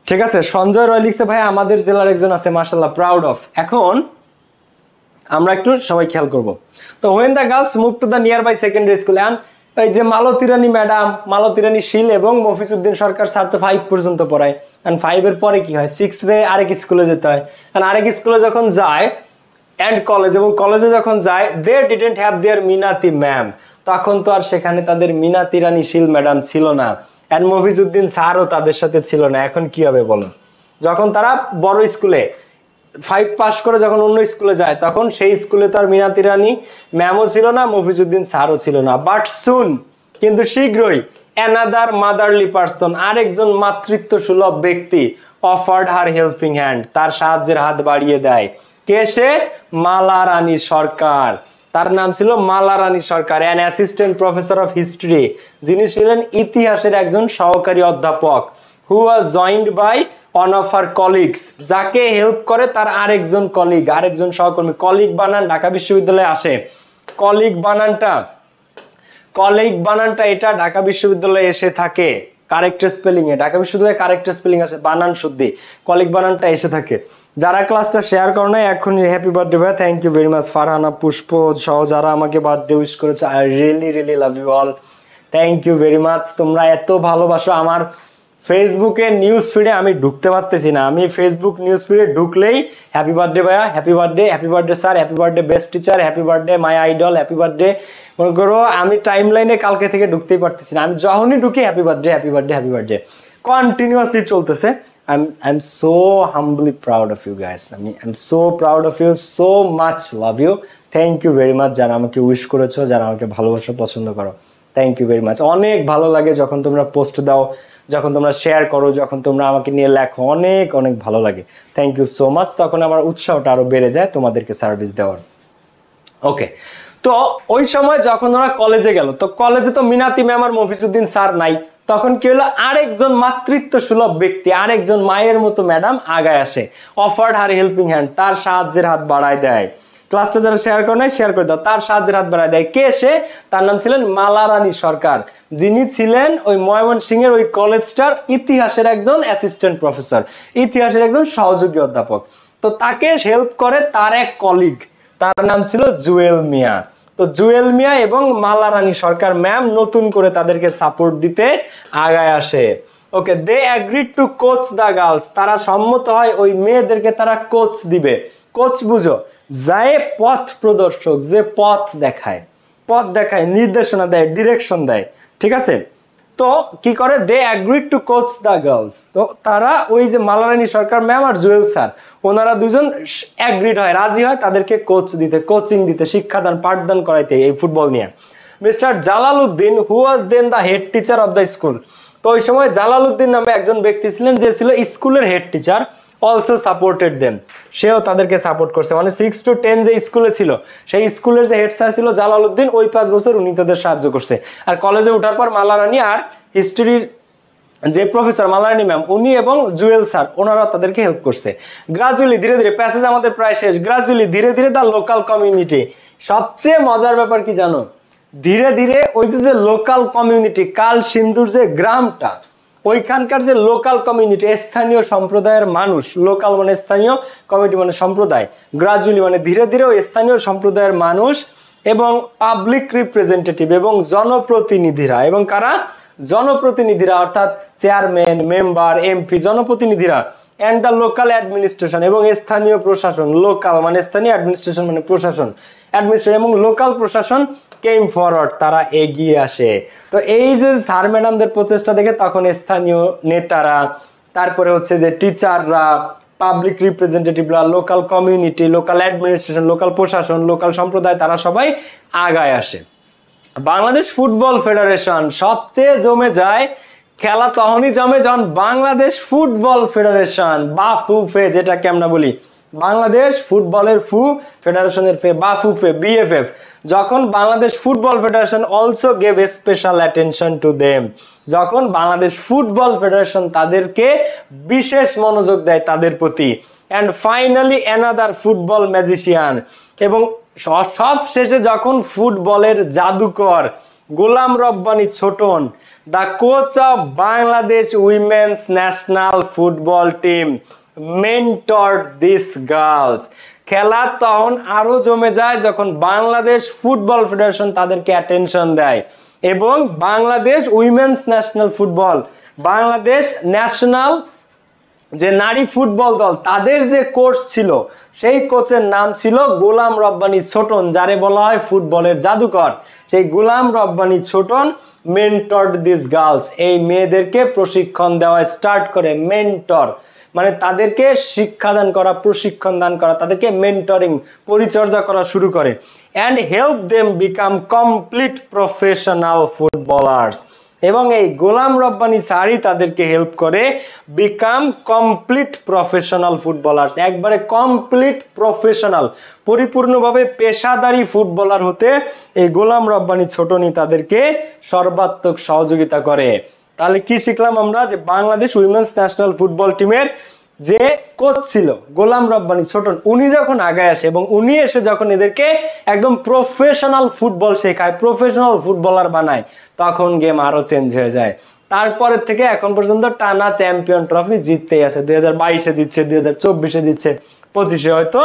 ঠিক আছে? সঞ্জয় রয় লিখছে ভাই আমাদের জেলার একজন আছে, মাশাআল্লাহ, প্রাউড অফ। এখন আমরা একটু সবাই খেয়াল করব। তো when the girls moved to the nearby secondary school, and এই যে মালতী রানী ম্যাডাম, মালতী রানী শীল এবং মফিজউদ্দিন সরকার স্যার তো 5 পর্যন্ত পড়ায়, এন্ড 5 এর পরে কি হয়? 6-এ আরেক স্কুলে যেতে হয়। এন্ড আরেক স্কুলে যখন যায় এন্ড কলেজ, এবং কলেজে যখন যায়, they didn't have there Minati ma'am, তখন তো আর সেখানে তাদের মিনাতি রানী শীল ম্যাডাম ছিল না, এন্ড মফিজউদ্দিন স্যারও তাদের সাথে ছিল না। এখন কি হবে বলো? যখন তারা বড় স্কুলে 5 পাস করে যখন অন্য স্কুলে যায়, তখন সেই স্কুলে তো আর মিনাতি রানী ম্যামও ছিল না, মফিজউদ্দিন স্যারও ছিল না। বাট সুন, কিন্তু শীঘ্রই, অ্যানাদার মাদারলি পারসন, আরেকজন মাতৃত্ব সুলভ ব্যক্তি, অফার্ড হার হেল্পিং হ্যান্ড, তার সাহায্যের হাত বাড়িয়ে দেয়। কে সে? মালা রানী সরকার। তার নাম ছিল Mala Rani Sarkar, an assistant professor of history, যিনি ছিলেন ইতিহাসের একজন সহকারী অধ্যাপক। Who was joined by one of her colleagues, যাকে হেল্প করে তার আরেকজন কলিগ, আরেকজন সহকর্মী। কলিগ বানান ঢাকা বিশ্ববিদ্যালয়ে আসে, কলিগ বানানটা এটা ঢাকা বিশ্ববিদ্যালয়ে এসে থাকে কারেক্ট স্পেলিং এ। ঢাকা বিশ্ববিদ্যালয়ে কারেক্ট স্পেলিং আছে, বানান শুদ্ধি, কলিগ বানানটা এসে থাকে। যারা ক্লাসটা শেয়ার করো না এখনই হ্যাপি বার্থডে ভাই, thank you very much. Farhana, Pushpa সহ যারা আমাকে বার্থডে উইশ করেছে, I really love you all, thank you very much. তোমরা এত ভালোবাসো। আমার ফেসবুকে নিউজ ফিডে আমি ঢুকতে পারতেছি না, আমি ফেসবুক নিউজ ফিডে ঢুকলেই হ্যাপি বার্থডে ভাইয়া, happy birthday sir, happy birthday best teacher, happy birthday my idol, happy birthday. মনে করো আমি টাইম লাইনে কালকে থেকে ঢুকতেই পারতেছি না, আমি যখনই ঢুকি হ্যাপি বার্থডে কন্টিনিউয়াসলি চলতেছে। I'm so humbly proud of you guys. I'm so proud of you, so much love you. Thank you very much যারা আমাকে উইশ করেছো, যারা আমাকে ভালোবাসো, পছন্দ করো, থ্যাংক ইউ ভেরি মাচ। অনেক ভালো লাগে যখন তোমরা পোস্ট দাও, যখন তোমরা শেয়ার করো, যখন তোমরা আমাকে নিয়ে লেখো, অনেক ভালো লাগে। Thank you so much. তখন আমার উৎসাহটা আরো বেড়ে যায় তোমাদেরকে সার্ভিস দেওয়ার। ওকে, তো ওই সময় যখন ওরা কলেজে গেল, তো কলেজে তো মিনাতি ম্যাম আর মফিজউদ্দিন স্যার নাই, তখন কি হলো? আরেকজন মাতৃত্ব সুলভ ব্যক্তি, আরেকজন মায়ের মতো ম্যাডাম আগায় আসে, অফার্ড হার হেল্পিং হ্যান্ড, তার সাহায্যের হাত বাড়ায় দেয়। ক্লাসটা যারা শেয়ার করে নাই শেয়ার করে দাও, তার সাহায্যের হাত বাড়ায় দেয়। কে সে? তার নাম ছিলেন মালা রানী সরকার, যিনি ছিলেন ওই ময়মনসিংহের ওই কলেজটার ইতিহাসের একজন অ্যাসিস্ট্যান্ট প্রফেসর, ইতিহাসের একজন সহযোগী অধ্যাপক। তো তাকে হেল্প করে তার এক কলিগ, তার নাম ছিল জুয়েল মিয়া। তো জুয়েল মিয়া এবং মালা রানী সরকার ম্যাম নতুন করে তাদেরকে সাপোর্ট দিতে আগায় আসে। Okay, they agreed to coach the girls, তারা সম্মত হয় ওই মেয়েদেরকে তারা কোচ দিবে। কোচ বুঝো, যায় পথ প্রদর্শক, যে পথ দেখায়, নির্দেশনা দেয়, ডিরেকশন দেয়, ঠিক আছে। তো কি করে, they agreed to coach the girls, তো তারা ওই যে মালারানী সরকার ম্যাম আর জুয়েল স্যার, ওনারা দুজন এগ্রিড হয়, রাজি হয় তাদেরকে কোচ দিতে, কোচিং দিতে, শিক্ষাদান পাঠদান করাইতে এই ফুটবল নিয়ে। Mister Jalaluddin who was then the head teacher of the school, তো ওই সময় জালালউদ্দিন নামে একজন ব্যক্তি ছিলেন যে ছিল স্কুলের head teacher, also supported them, সেও তাদেরকে সাপোর্ট করছে। মানে 6 to 10 যে স্কুলে ছিল, সেই স্কুলের যে হেড স্যার ছিল জালালউদ্দিন, ওই 5 বছর উনি তাদের সাহায্য করছে। আর কলেজে ওঠার পর মালারানী আর হিস্ট্রির যে প্রফেসর মালারানী ম্যাম, উনি এবং জুয়েল স্যার, ওনারা তাদেরকে হেল্প করছে। গ্রাজুয়ালি, ধীরে ধীরে, প্যাসেজ আমাদের প্রায় শেষ, গ্রাজুয়ালি, ধীরে ধীরে দ্য লোকাল কমিউনিটি, সবচেয়ে মজার ব্যাপার কি জানো, ধীরে ধীরে ওই যে লোকাল কমিউনিটি, কাল সিন্ধুর যে গ্রামটা, ওইখানকার যে লোকাল কমিউনিটি, স্থানীয় সম্প্রদায়ের মানুষ, লোকাল মানে স্থানীয়, কমিউনিটি মানে সম্প্রদায়, গ্রাজুয়ালি মানে ধীরে ধীরে ওই স্থানীয় সম্প্রদায়ের মানুষ এবং পাবলিক রিপ্রেজেন্টেটিভ এবং জনপ্রতিনিধিরা, এবং কারা, জনপ্রতিনিধিরা অর্থাৎ চেয়ারম্যান, মেম্বার, এমপি, জনপ্রতিনিধিরা, এন্ড দ্য লোকাল অ্যাডমিনিস্ট্রেশন, এবং স্থানীয় প্রশাসন, লোকাল মানে স্থানীয়, অ্যাডমিনিস্ট্রেশন মানে প্রশাসন, অ্যাডমিনিস্ট্রেশন এবং লোকাল প্রশাসন কেম ফরওয়ার্ড, তারা এগিয়ে আসে। তো এই যে স্যার ম্যাডামদের প্রচেষ্টা দেখে তখন স্থানীয় নেতারা, তারপরে হচ্ছে যে টিচাররা, পাবলিক রিপ্রেজেন্টেটিভরা, local community, local administration, local প্রশাসন, লোকাল সম্প্রদায়, তারা সবাই আগায় আসে। বাংলাদেশ ফুটবল ফেডারেশন সবচেয়ে জমে যায়, খেলা তখনই জমে যখন বাংলাদেশ ফুটবল ফেডারেশন বা ফুফে, যেটাকে আমরা বলি বাংলাদেশ ফুটবলের ফু, ফেডারেশনের ফে বা ফুফে, বিএফএফ, যখন Bangladesh football federation also gave a special attention to them, যখন বাংলাদেশ ফুটবল ফেডারেশন তাদেরকে বিশেষ মনোযোগ দেয় তাদের প্রতি। And finally another football magician, এবং সব শেষে যখন ফুটবলের জাদুকর Golam Rabbani Choton, the coach of Bangladesh women's national football team, mentored this girls, খেলা তখন আরো জমে যায় যখন বাংলাদেশ ফুটবল ফেডারেশন তাদেরকে অ্যাটেনশন দেয়, এবং Bangladesh women's national football, Bangladesh national যে নারী ফুটবল দল, তাদের যে কোচ ছিল, সেই কোচের নাম ছিল গোলাম রব্বানী ছোটন, যারে বলা হয় ফুটবলের জাদুকর। সেই গোলাম রব্বানী ছোটন মেন্টরড দিস গার্লস, এই মেয়েদেরকে প্রশিক্ষণ দেওয়া স্টার্ট করে। মেন্টর মানে তাদেরকে শিক্ষাদান করা, প্রশিক্ষণ দান করা, তাদেরকে মেন্টরিং, পরিচর্যা করা শুরু করে। And help them become complete professional footballers, এবং এই গোলাম রব্বানী স্যারই তাদেরকে হেল্প করে বিকাম কমপ্লিট প্রফেশনাল ফুটবলার্স, একবারে কমপ্লিট প্রফেশনাল, পরিপূর্ণভাবে পেশাদারী ফুটবলার হতে এই গোলাম রব্বানী ছোটনই তাদেরকে সর্বাত্মক সহযোগিতা করে। তাহলে কি শিখলাম আমরা, যে বাংলাদেশ উইমেন্স ন্যাশনাল ফুটবল টিমের যে কোচ ছিল গোলাম রব্বানী ছোটন, উনি যখন আগায় আসে এবং উনি এসে যখন এদেরকে একদম প্রফেশনাল ফুটবল শেখায়, প্রফেশনাল ফুটবলার বানায়, তখন গেম আরো চেঞ্জ হয়ে যায়। তারপরের থেকে এখন পর্যন্ত টানা চ্যাম্পিয়ন ট্রফি জিততেই আছে, 2022-এ জিতছে, 2024-এ জিতছে, 25-এ হয়তো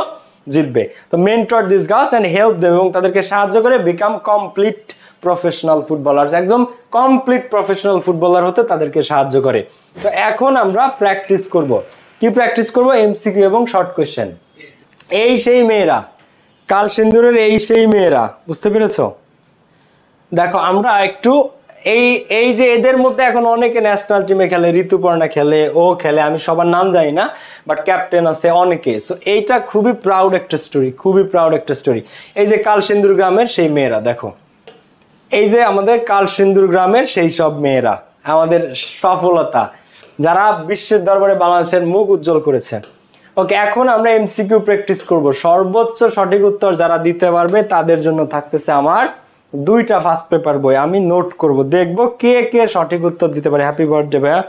জিতবে। তো mentor this girls and help them, এবং তাদেরকে সাহায্য করে বিকাম কমপ্লিট প্রফেশনাল ফুটবলার্স, একদম কমপ্লিট প্রফেশনাল ফুটবলার হতে তাদেরকে সাহায্য করে। তো এখন আমরা প্র্যাকটিস করব। কি প্র্যাকটিস করব? এমসিকিউ এবং শর্ট কোশ্চেন। এই সেই মেয়েরা, কাল সিন্দুরের এই সেই মেয়েরা, বুঝতে পেরেছো? দেখো আমরা একটু এই যে এদের মধ্যে এখন অনেকে ন্যাশনাল টিমে খেলে, ঋতুপর্ণা খেলে, ও খেলে, আমি সবার নাম জানি না, বাট ক্যাপ্টেন আছে অনেকে। সো এইটা খুবই প্রাউড একটা স্টোরি, খুবই প্রাউড একটা স্টোরি। এই যে কালসিন্দুর গ্রামের সেই মেয়েরা, দেখো এই যে আমাদের কালসিন্দুর গ্রামের সেই সব মেয়েরা, আমাদের সফলতা, যারা বিশ্বের দরবারে বাংলাদেশের মুখ উজ্জ্বল করেছে। ওকে, এখন আমরা এমসিকিউ প্র্যাকটিস করব। সর্বোচ্চ সঠিক উত্তর যারা দিতে পারবে তাদের জন্য থাকতেছে আমার 2টা ফার্স্ট পেপার বই, আমি নোট করব, দেখব কে কে সঠিক উত্তর দিতে পারে। হ্যাপি বার্থডে ভাইয়া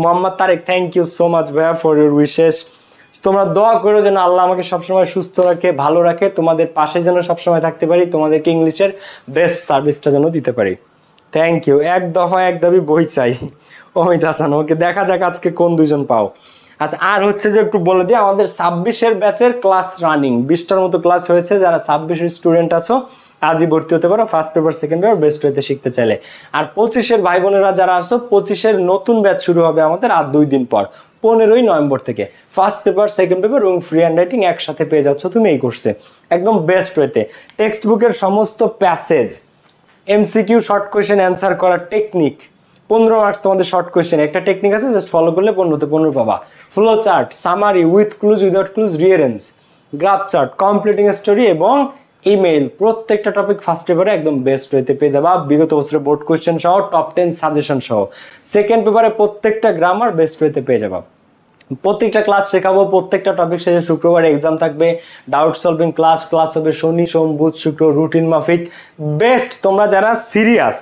Mohammad Tareq, thank you so much ভাইয়া ফর ইউর উইশেস। তোমরা দোয়া করো যেন আল্লাহ আমাকে সবসময় সুস্থ রাখে, ভালো রাখে, তোমাদের পাশে যেন সবসময় থাকতে পারি, তোমাদেরকে ইংলিশের বেস্ট সার্ভিসটা যেন দিতে পারি। Thank you. এক দফা এক দাবি বই চাই, অমিত হাসান। ওকে, দেখা যাক আজকে কোন দুজন পাও। আচ্ছা, আর হচ্ছে যে একটু বলে দিই, আমাদের 26-এর ব্যাচের ক্লাস রানিং, 20টার মতো ক্লাস হয়েছে। যারা 26-এর স্টুডেন্ট আছো আজই ভর্তি হতে পারো first paper second paper best ওয়েতে শিখতে চাইলে। আর 25-এর ভাই বোনেরা যারা আসো, 25-এর নতুন ব্যাচ শুরু হবে আমাদের আর 2 দিন পর, 15ই নভেম্বর থেকে। ফার্স্ট পেপার সেকেন্ড পেপার এবং ফ্রি হ্যান্ড রাইটিং একসাথে পেয়ে যাচ্ছ তুমি এই কোর্সে একদম বেস্ট ওয়েতে। টেক্সট বুকের সমস্ত passage, MCQ short question answer করার টেকনিক, 15 মার্কস তোমাদের শর্ট কোয়েশ্চেন, একটা টেকনিক আছে জাস্ট ফলো করলে 15তে 15 পাবা। Flow chart, summary with clues without clues, রিয়ারেন্স, graph chart, completing story এবং ইমেইল, প্রত্যেকটা টপিক ফার্স্ট পেপারে একদম বেস্ট ওয়েতে পেয়ে যাবা, বিগত বছরের বোর্ড কোয়েশ্চেন সহ, টপ 10 সাজেশন সহ। সেকেন্ড পেপারে প্রত্যেকটা গ্রামার বেস্ট ওয়েতে পেয়ে যাবা। প্রত্যেকটা ক্লাস শেখাবো, প্রত্যেকটা টপিক শেষে শুক্রবার এক্সাম থাকবে, ডাউট সলভিং ক্লাস হবে শনি সোম বুধ শুক্র, রুটিন মাফিক বেস্ট। তোমরা যারা সিরিয়াস,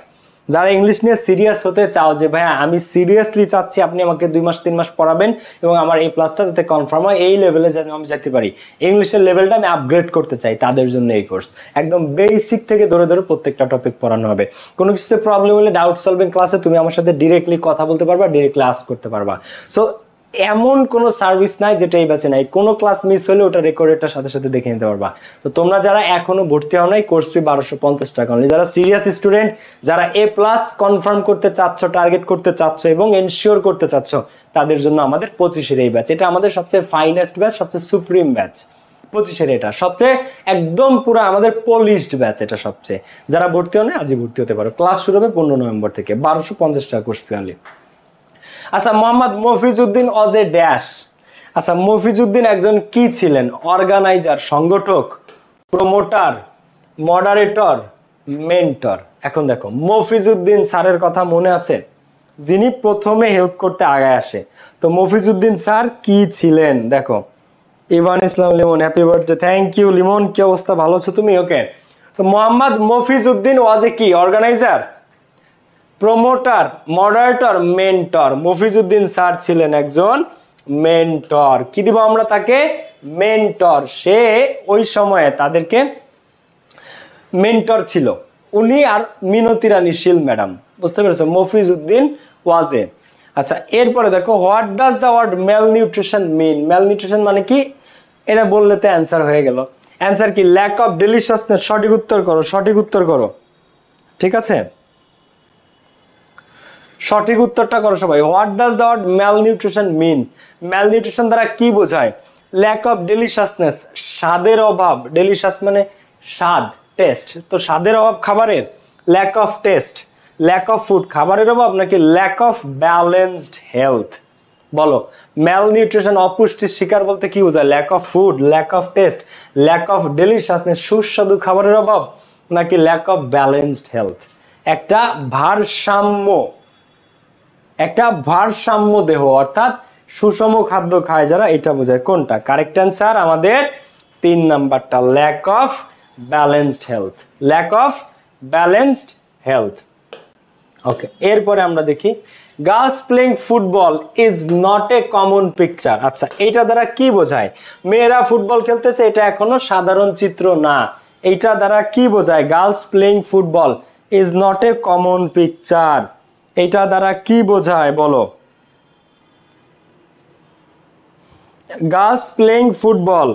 যারা ইংলিশ নিয়ে সিরিয়াস হতে চাও যে ভাইয়া আমি সিরিয়াসলি চাচ্ছি আপনি আমাকে 2 মাস 3 মাস পড়াবেন এবং আমার এই প্লাসটা যাতে কনফার্ম হয়, এই লেভেলে যেন আমি যেতে পারি, ইংলিশের লেভেলটা আমি আপগ্রেড করতে চাই, তাদের জন্য এই কোর্স একদম বেসিক থেকে ধরে ধরে প্রত্যেকটা টপিক পড়ানো হবে। কোনো কিছুতে প্রবলেম হলে ডাউট সলভিং ক্লাসে তুমি আমার সাথে ডিরেক্টলি কথা বলতে পারবা, ডিরেক্টলি আস্ক করতে পারবা। সো এমন কোনো সার্ভিস নাই যেটা এই ব্যাচে নাই, কোনো ক্লাস মিস হলে ওটা রেকর্ডেরটার সাথে সাথে দেখে নিতে পারবা। তো তোমরা যারা এখনো ভর্তি হও নাই, কোর্স ফি 1250 টাকা অনলি। যারা সিরিয়াস স্টুডেন্ট, যারা A+ কনফার্ম করতে চাচ্ছ, টার্গেট করতে চাচ্ছ এবং এনশিওর করতে চাচ্ছ, তাদের জন্য আমাদের 25-এর এই ব্যাচ, এটা আমাদের সবচেয়ে ফাইনেস্ট ব্যাচ, সবচেয়ে সুপ্রিম ব্যাচ। 25-এর এটা সবচেয়ে একদম পুরো আমাদের পলিশড ব্যাচ, এটা সবচেয়ে। যারা ভর্তি হও না আজই ভর্তি হতে পারো। ক্লাস শুরু হবে 15 নভেম্বর থেকে, 1250 টাকা কোর্স ফি অনলি। আচ্ছা, Mohammad Mofizuddin was a dash. আচ্ছা, মফিজউদ্দিন একজন কি ছিলেন? অর্গানাইজার, সংগঠক, প্রমোটার, মডারেটর, মেন্টর। এখন দেখো মফিজউদ্দিন স্যারের কথা মনে আছে, যিনি প্রথমে হেল্প করতে আগায় আসে। তো মফিজউদ্দিন স্যার কি ছিলেন দেখো। Ivan Islam Limon, happy birthday, thank you Limon, কি অবস্থা, ভালো আছো তুমি? ওকে, তো মোহাম্মদ মফিজউদ্দিন ওয়াজ এ কি? Organiser, promoter, moderator, mentor. Mofizuddin sir ছিলেন একজন মেন্টর। কি দিব আমরা তাকে? মেন্টর। সে ওই সময়ে তাদেরকে মেন্টর ছিল, উনি আর মিনতি রানী শীল ম্যাডাম, বুঝতে পেরেছো? মফিজউদ্দিন ওয়াজে। আচ্ছা, এরপরে দেখো, what does the word malnutrition mean? Malnutrition মানে কি? এটা বললে তো অ্যান্সার হয়ে গেল। অ্যান্সার কি? Lack of deliciousness. সঠিক উত্তর করো, সঠিক উত্তর করো, ঠিক আছে? সঠিক উত্তরটা করো সবাই। What does the word malnutrition mean? Malnutrition দ্বারা কি বোঝায়? ল্যাক অফ ডেলিশাসনেস, স্বাদের অভাব। ডেলিশাস মানে স্বাদ, টেস্ট। তো স্বাদের অভাব খাবারের, lack of taste, lack of food খাবারের অভাব, নাকি ল্যাক অফ ব্যালেন্সড হেলথ? বলো, ম্যালনিউট্রিশন অপুষ্টির শিকার বলতে কি বোঝায়? Lack of food, lack of taste, lack of deliciousness সুস্বাদু খাবারের অভাব, নাকি ল্যাক অফ ব্যালেন্সড হেলথ? একটা ভারসাম্য, একটা ভারসাম্য দেহ, অর্থাৎ সুষম খাদ্য খায় যারা, এটা বোঝায়। কোনটা? কারেক্ট অ্যান্সার আমাদের 3 নাম্বারটা, lack of balanced health, lack of balanced health. Okay, এরপরে আমরা দেখি, girls playing football is not a common picture. আচ্ছা, এটা দ্বারা কি বোঝায়? মেয়েরা ফুটবল খেলতেছে, এটা এখনো সাধারণ চিত্র না। এইটা দ্বারা কি বোঝায়? Girls playing football is not a common picture, এটা দ্বারা কি বোঝায় বলো? গার্লস প্লেইং ফুটবল,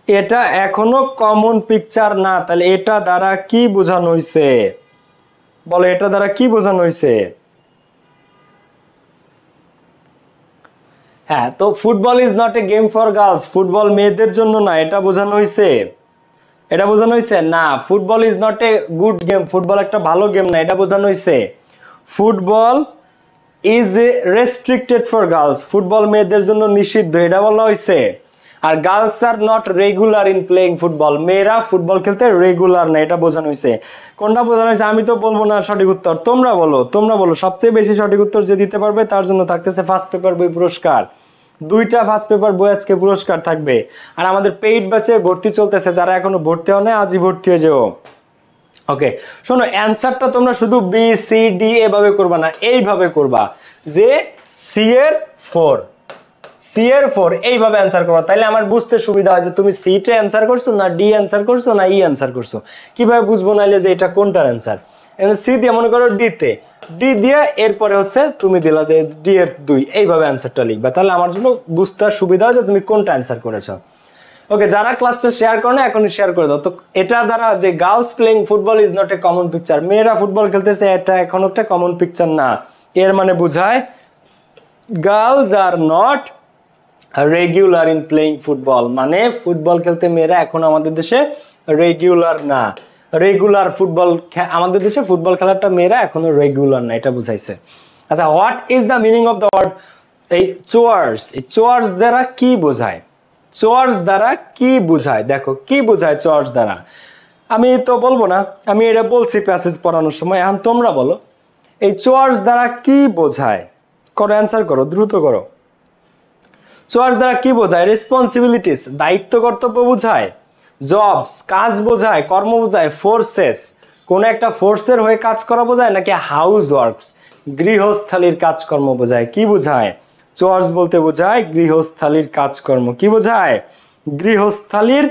এটা এখনো কমন পিকচার না, তাহলে এটা দ্বারা কি বোঝানো হয়েছে বলো? এটা দ্বারা কি বোঝানো হয়েছে? হ্যাঁ, তো football is not A game for girls, football মেয়েদের জন্য না, এটা বোঝানো হয়েছে। এটা বোঝানো হয়েছে না, football is not a good game, football একটা ভালো গেম না, এটা বোঝানো হয়েছে। Football is restricted for girls, football মেয়েদের জন্য নিষিদ্ধ, এটা বলা হয়েছে। আর girls are not regular in playing football, মেয়েরা ফুটবল খেলতে রেগুলার না, এটা বোঝানো হয়েছে। কোনটা বোঝানো হয়েছে? আমি তো বলবো না সঠিক উত্তর, তোমরা বলো, তোমরা বলো। সবচেয়ে বেশি সঠিক উত্তর যে দিতে পারবে তার জন্য থাকতেছে ফার্স্ট পেপার বই পুরস্কার। 2টা ফার্স্ট পেপার বই আজকে পুরস্কার থাকবে। আর আমাদের পেইড ব্যাচে ভর্তি চলতেছে, যারা এখনো ভর্তি হও না আজই ভর্তি হয়ে যাও। ওকে, শোনো, অ্যান্সারটা তোমরা শুধু বি সি ডি এভাবে করবা না, এইভাবে করবা যে সি এর 4, সি এর 4 এইভাবে অ্যান্সার করবা। তাইলে আমার বুঝতে সুবিধা হয় যে তুমি সি তে অ্যান্সার করছো না ডি অ্যান্সার করছো না ই অ্যান্সার করছো। কিভাবে বুঝবো নাইলে যে এটা কোনটার অ্যান্সার? সি দিয়ে মনে করো ডি তে, ডি দিয়ে এরপরে হচ্ছে তুমি দিলা যে ডি এর 2, এইভাবে অ্যান্সারটা লিখবা। তাহলে আমার জন্য বুঝতে সুবিধা হয় যে তুমি কোনটা অ্যান্সার করেছো। ওকে, যারা ক্লাসটা শেয়ার করে না এখনই শেয়ার করে দাও। তো এটা দ্বারা যে girls playing football is not a common picture, মেয়েরা ফুটবল খেলতেছে এটা এখন একটা কমন পিকচার না, এর মানে বোঝায় girls are not regular in playing football, মানে ফুটবল খেলতে মেয়েরা এখন আমাদের দেশে রেগুলার না। রেগুলার ফুটবল আমাদের দেশে ফুটবল খেলাটা মেয়েরা এখনো রেগুলার না, এটা বুঝাইছে। আচ্ছা, what is the meaning of the word এই চোয়ার্স? এই চোয়ার্স দ্বারা কি বোঝায়? চোয়ার্স দ্বারা কি বোঝায়? দেখো কি বোঝায় চোয়ার্স দ্বারা, আমি তো বলবো না, আমি এটা বলছি প্যাসেজ পড়ানোর সময়, এখন তোমরা বলো এই চোয়ার্স দ্বারা কি বোঝায়? করো, অ্যান্সার করো, দ্রুত করো। চোয়ার্স দ্বারা কি বোঝায়? রেসপন্সিবিলিটিস, দায়িত্ব কর্তব্য বোঝায়, জবস, কাজ বোঝায়, কর্ম বোঝায়, ফোর্সেস, কোন একটা ফোর্সের হয়ে কাজ করা বোঝায়, নাকি হাউস ওয়ার্কস, গৃহস্থালির কাজকর্ম বোঝায়? কি বোঝায়? চোয়ার্স বলতে বোঝায় গৃহস্থালির কাজকর্ম। কি বোঝায়? গৃহস্থালির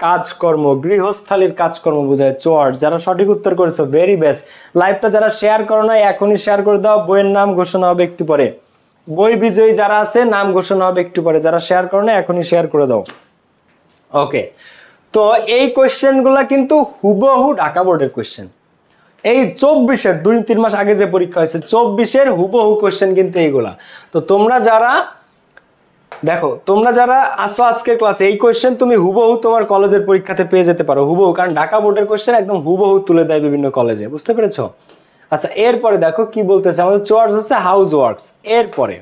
কাজকর্ম, গৃহস্থালির কাজকর্ম বোঝায় চোয়ার্স। যারা সঠিক উত্তর করেছো ভেরি বেস্ট। লাইভটা যারা শেয়ার করো না এখনই শেয়ার করে দাও, বইয়ের নাম ঘোষণা হবে একটু পরে, বই বিজয়ী যারা আছে নাম ঘোষণা হবে একটু পরে, যারা শেয়ার করো না এখনই শেয়ার করে দাও। ওকে, তো এই কোয়েশ্চেন গুলা কিন্তু হুবহু ঢাকা বোর্ডের কোয়েশ্চেন, এই 24-এর 2-3 মাস আগে যে পরীক্ষা হয়েছে 24-এর হুবহু কোয়েশ্চেন কিন্তু এইগুলা। তো তোমরা যারা দেখো, তোমরা যারা আসো আজকের ক্লাসে, এই কোয়েশ্চেন তুমি হুবহু তোমার কলেজের পরীক্ষাতে পেয়ে যেতে পারো হুবহু, কারণ ঢাকা বোর্ডের কোয়েশ্চেন একদম হুবহু তুলে দেয় বিভিন্ন কলেজে, বুঝতে পেরেছো? আচ্ছা, এরপরে দেখো কি বলতেছে আমাদের, চোয়ার্স হচ্ছে হাউস ওয়ার্কস। এরপরে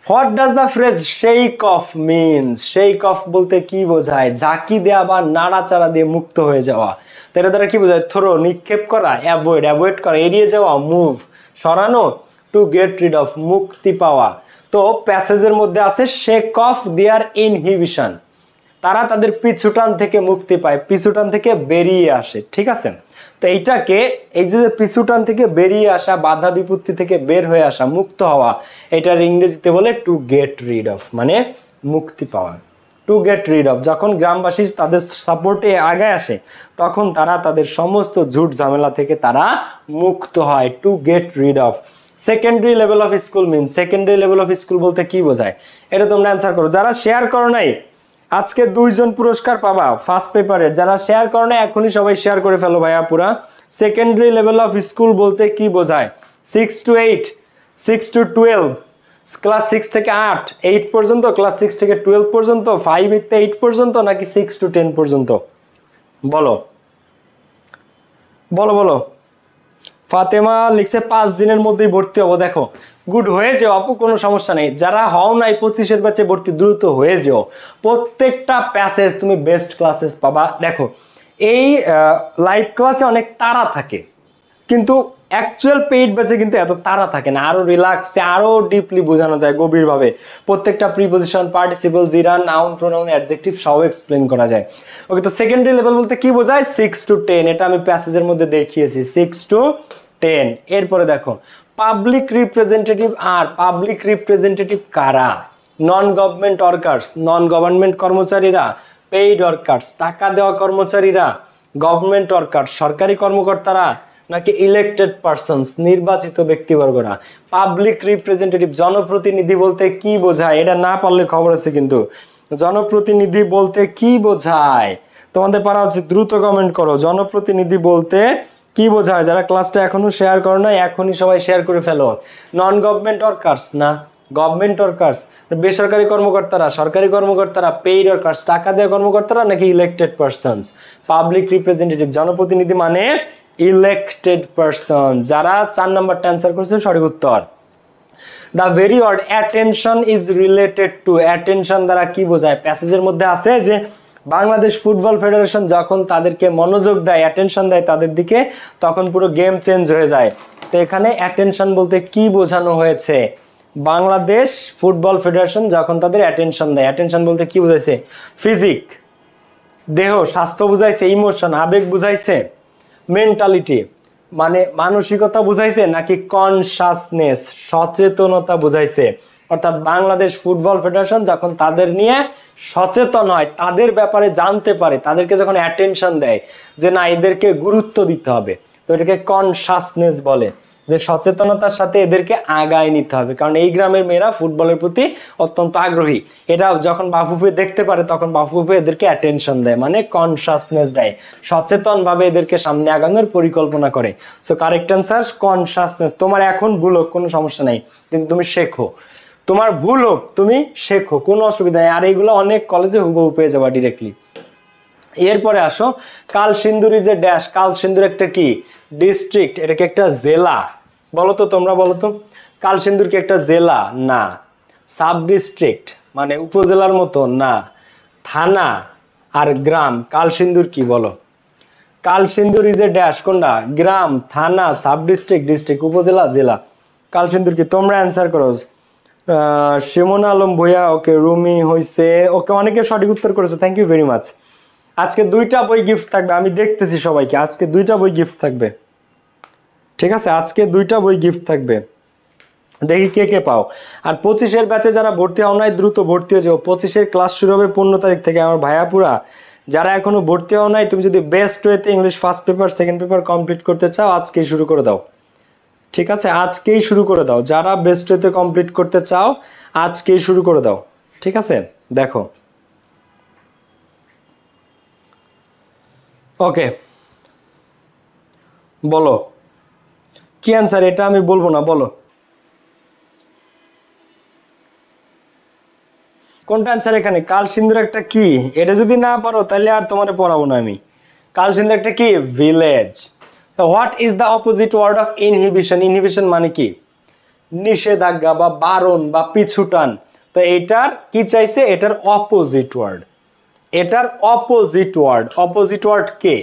what does the phrase shake off means? Shake off বলতে কি বোঝায়? ঝাঁকি দেওয়া বা নাড়াচাড়া দিয়ে মুক্ত হয়ে যাওয়া। তো এটা দ্বারা কি বোঝায়? থ্রো, নিক্ষেপ করা, অ্যাভয়েড, অ্যাভয়েড করা, এড়িয়ে যাওয়া, মুভ, সরানো, টু গেট রিড অফ, মুক্তি পাওয়া। তো প্যাসেজের মধ্যে আছে শেক অফ দেয়ার ইনহিবিশন, তারা তাদের পিছুটান থেকে মুক্তি পায়, পিছুটান থেকে বেরিয়ে আসে, ঠিক আছে? তো এইটাকে, এই যে পিছুটান থেকে বেরিয়ে আসা, বাধা বিপত্তি থেকে বের হয়ে আসা, মুক্ত হওয়া, এটার ইংরেজিতে বলে টু গেট রিড অফ, মানে মুক্তি পাওয়া। টু গেট রিড অফ, যখন গ্রামবাসী তাদের সাপোর্টে আগায় আসে তখন তারা তাদের সমস্ত ঝুট ঝামেলা থেকে তারা মুক্ত হয়, to get rid of. Secondary level of school mean, secondary level of school বলতে কি বোঝায়? এটা তোমরা অ্যান্সার করো। যারা শেয়ার করো নাই আজকে 2 জন পুরস্কার পাবা ফার্স্ট পেপারের, যারা শেয়ার করো না এখনই সবাই শেয়ার করে ফেলো ভাইয়া পুরা। সেকেন্ডারি লেভেল অফ স্কুল বলতে কি বোঝায়? 6 to 8, 6 to 12, ক্লাস 6 থেকে 8, 8 পর্যন্ত, ক্লাস 6 থেকে 12 পর্যন্ত, 5 থেকে 8 পর্যন্ত, নাকি 6 to 10 পর্যন্ত? বলো বলো বলো। ফাতেমা লিখছে 5 দিনের মধ্যেই ভর্তি হবো। দেখো, গুড, হয়ে যাও আপু, কোনো সমস্যা নেই। যারা হও নাই 25-এর ব্যাচে ভর্তি, দ্রুত হয়ে যাও। প্রত্যেকটা প্যাসেজ তুমি বেস্ট ক্লাসেস পাবা। দেখো, এই লাইভ ক্লাসে অনেক তাড়া থাকে, কিন্তু অ্যাকচুয়াল পেইড ব্যাচে কিন্তু এত তাড়া থাকে না, আরো রিল্যাক্সে আরো ডিপলি বোঝানো যায় গভীরভাবে। প্রত্যেকটা preposition, participle, gerund, noun, pronoun, adjective সব এক্সপ্লেন করা যায়। ওকে, তো সেকেন্ডারি লেভেল বলতে কি বোঝায়? 6 to 10, এটা আমি প্যাসেজের মধ্যে দেখিয়েছি, 6 to 10। এরপরে দেখো, পাবলিক রিপ্রেজেন্টেটিভ, আর পাবলিক রিপ্রেজেন্টেটিভ কারা? Non government workers, non government কর্মচারীরা, পেইড ওয়ার্কার্স, টাকা দেওয়া কর্মচারীরা, গভর্নমেন্ট ওয়ার্কার্স, সরকারি কর্মকর্তারা, নাকি ইলেক্টেড পারসনস, নির্বাচিত ব্যক্তিবর্গরা? পাবলিক রিপ্রেজেন্টেটিভ, জনপ্রতিনিধি বলতে কি বোঝায়? এটা না পারলে খবর আছে কিন্তু। জনপ্রতিনিধি বলতে কি বোঝায়? তোমাদের পারা উচিত, দ্রুত কমেন্ট করো। জনপ্রতিনিধি বলতে কি বোঝায়? যারা ক্লাসটা এখনো শেয়ার করো না এখনই সবাই শেয়ার করে ফেলো। নন গভর্নমেন্ট ওয়ার্কার্স না গভর্নমেন্ট ওয়ার্কার্স, বেসরকারি কর্মকর্তারা, সরকারি কর্মকর্তারা, পেইড ওয়ার্কার্স, টাকা দেওয়া কর্মকর্তারা, নাকি ইলেক্টেড পারসনস? পাবলিক রিপ্রেজেন্টেটিভ, জনপ্রতিনিধি মানে ইলেক্টেড পারসন। যারা 4 নাম্বারটা অ্যান্সার করেছে সঠিক উত্তর। The very word attention is related to, attention দ্বারা কি বোঝায়? প্যাসেজের মধ্যে আছে যে বাংলাদেশ ফুটবল ফেডারেশন যখন তাদেরকে মনোযোগ দেয়, অ্যাটেনশন দেয় তাদের দিকে, তখন পুরো গেম চেঞ্জ হয়ে যায়। তো এখানে অ্যাটেনশন বলতে কি বোঝানো হয়েছে? বাংলাদেশ ফুটবল ফেডারেশন যখন তাদের অ্যাটেনশন দেয়, অ্যাটেনশন বলতে কি বুঝাইছে? ফিজিক, দেহ, স্বাস্থ্য বুঝাইছে, ইমোশন, আবেগ বুঝাইছে, মেন্টালিটি মানে মানসিকতা বুঝাইছে, নাকি কনসাসনেস, সচেতনতা বুঝাইছে? অর্থাৎ বাংলাদেশ ফুটবল ফেডারেশন যখন তাদের নিয়ে সচেতন হয়, তাদের ব্যাপারে জানতে পারে, তাদেরকে যখন অ্যাটেনশন দেয় যে না এদেরকে গুরুত্ব দিতে হবে, তো এটাকে কনসাসনেস বলে। যে সচেতনতার সাথে এদেরকে আগায় নিতে হবে, কারণ এই গ্রামের মেয়েরা ফুটবলের প্রতি অত্যন্ত আগ্রহী। এটা যখন বাফুফে দেখতে পারে তখন বাফুফে এদেরকে অ্যাটেনশন দেয়, মানে কনসাসনেস দেয়, সচেতন ভাবে এদেরকে সামনে আগানোর পরিকল্পনা করে। So correct answer consciousness. তোমার এখন ভুল হোক কোনো সমস্যা নাই, কিন্তু তুমি শেখো, তোমার ভুল হোক তুমি শেখো, কোনো অসুবিধা নেই। আর এইগুলো অনেক কলেজে হুবহু পেয়ে যাবা ডিরেক্টলি। এরপরে আসো, Kalsindur is a dash. Kalsindur একটা কি ডিস্ট্রিক্ট, এটা কি একটা জেলা? বলো তো তোমরা, বলো তো কালসিন্দুর কি একটা জেলা? না। সাব ডিস্ট্রিক্ট মানে উপজেলার মতো? না। থানা আর গ্রাম, কালসিন্দুর কি বলো? কালসিন্দুর ইজ এ ড্যাশ, কোনটা? গ্রাম, থানা, সাব ডিস্ট্রিক্ট, ডিস্ট্রিক্ট, উপজেলা, জেলা। কালসিন্দুর কি? তোমরা অ্যান্সার করো। শিমন আলম ভুইয়া, ওকে। রুমি হইছে, ওকে, অনেকে সঠিক উত্তর করেছে, থ্যাংক ইউ ভেরি মাচ। আজকে 2টা বই গিফট থাকবে, আমি দেখতেছি সবাইকে, আজকে 2টা বই গিফট থাকবে, ঠিক আছে? আজকে 2টা বই গিফট থাকবে, দেখি কে কে পাও। আর 25-এর ব্যাচে যারা ভর্তি হও নাই দ্রুত ভর্তি হয়ে যাও। 25-এর ক্লাস শুরু হবে 15 তারিখ থেকে। আমার ভাইয়াপুরা যারা এখনো ভর্তি হও নাই, তুমি যদি বেস্ট ওয়েতে English first paper second paper complete করতে চাও আজকেই শুরু করে দাও, ঠিক আছে? আজকেই শুরু করে দাও, যারা বেস্ট ওয়েতে কমপ্লিট করতে চাও আজকেই শুরু করে দাও, ঠিক আছে? দেখো, ওকে, বলো কি অ্যান্সার? এটা আমি বলবো না, বলো কোনটা অ্যান্সার এখানে? কালসিন্দুর একটা কি? এটা যদি না পারো তাহলে আর তোমারে পড়াবো না আমি। কালসিন্দুর একটা কি? Village. What is the opposite word of inhibition? Inhibition মানে কি? নিষেধাজ্ঞা বা বারণ বা পিছুটান। তো এটার কি চাইছে? এটার অপোজিট ওয়ার্ড, এটার অপোজিট ওয়ার্ড। অপোজিট ওয়ার্ড কে?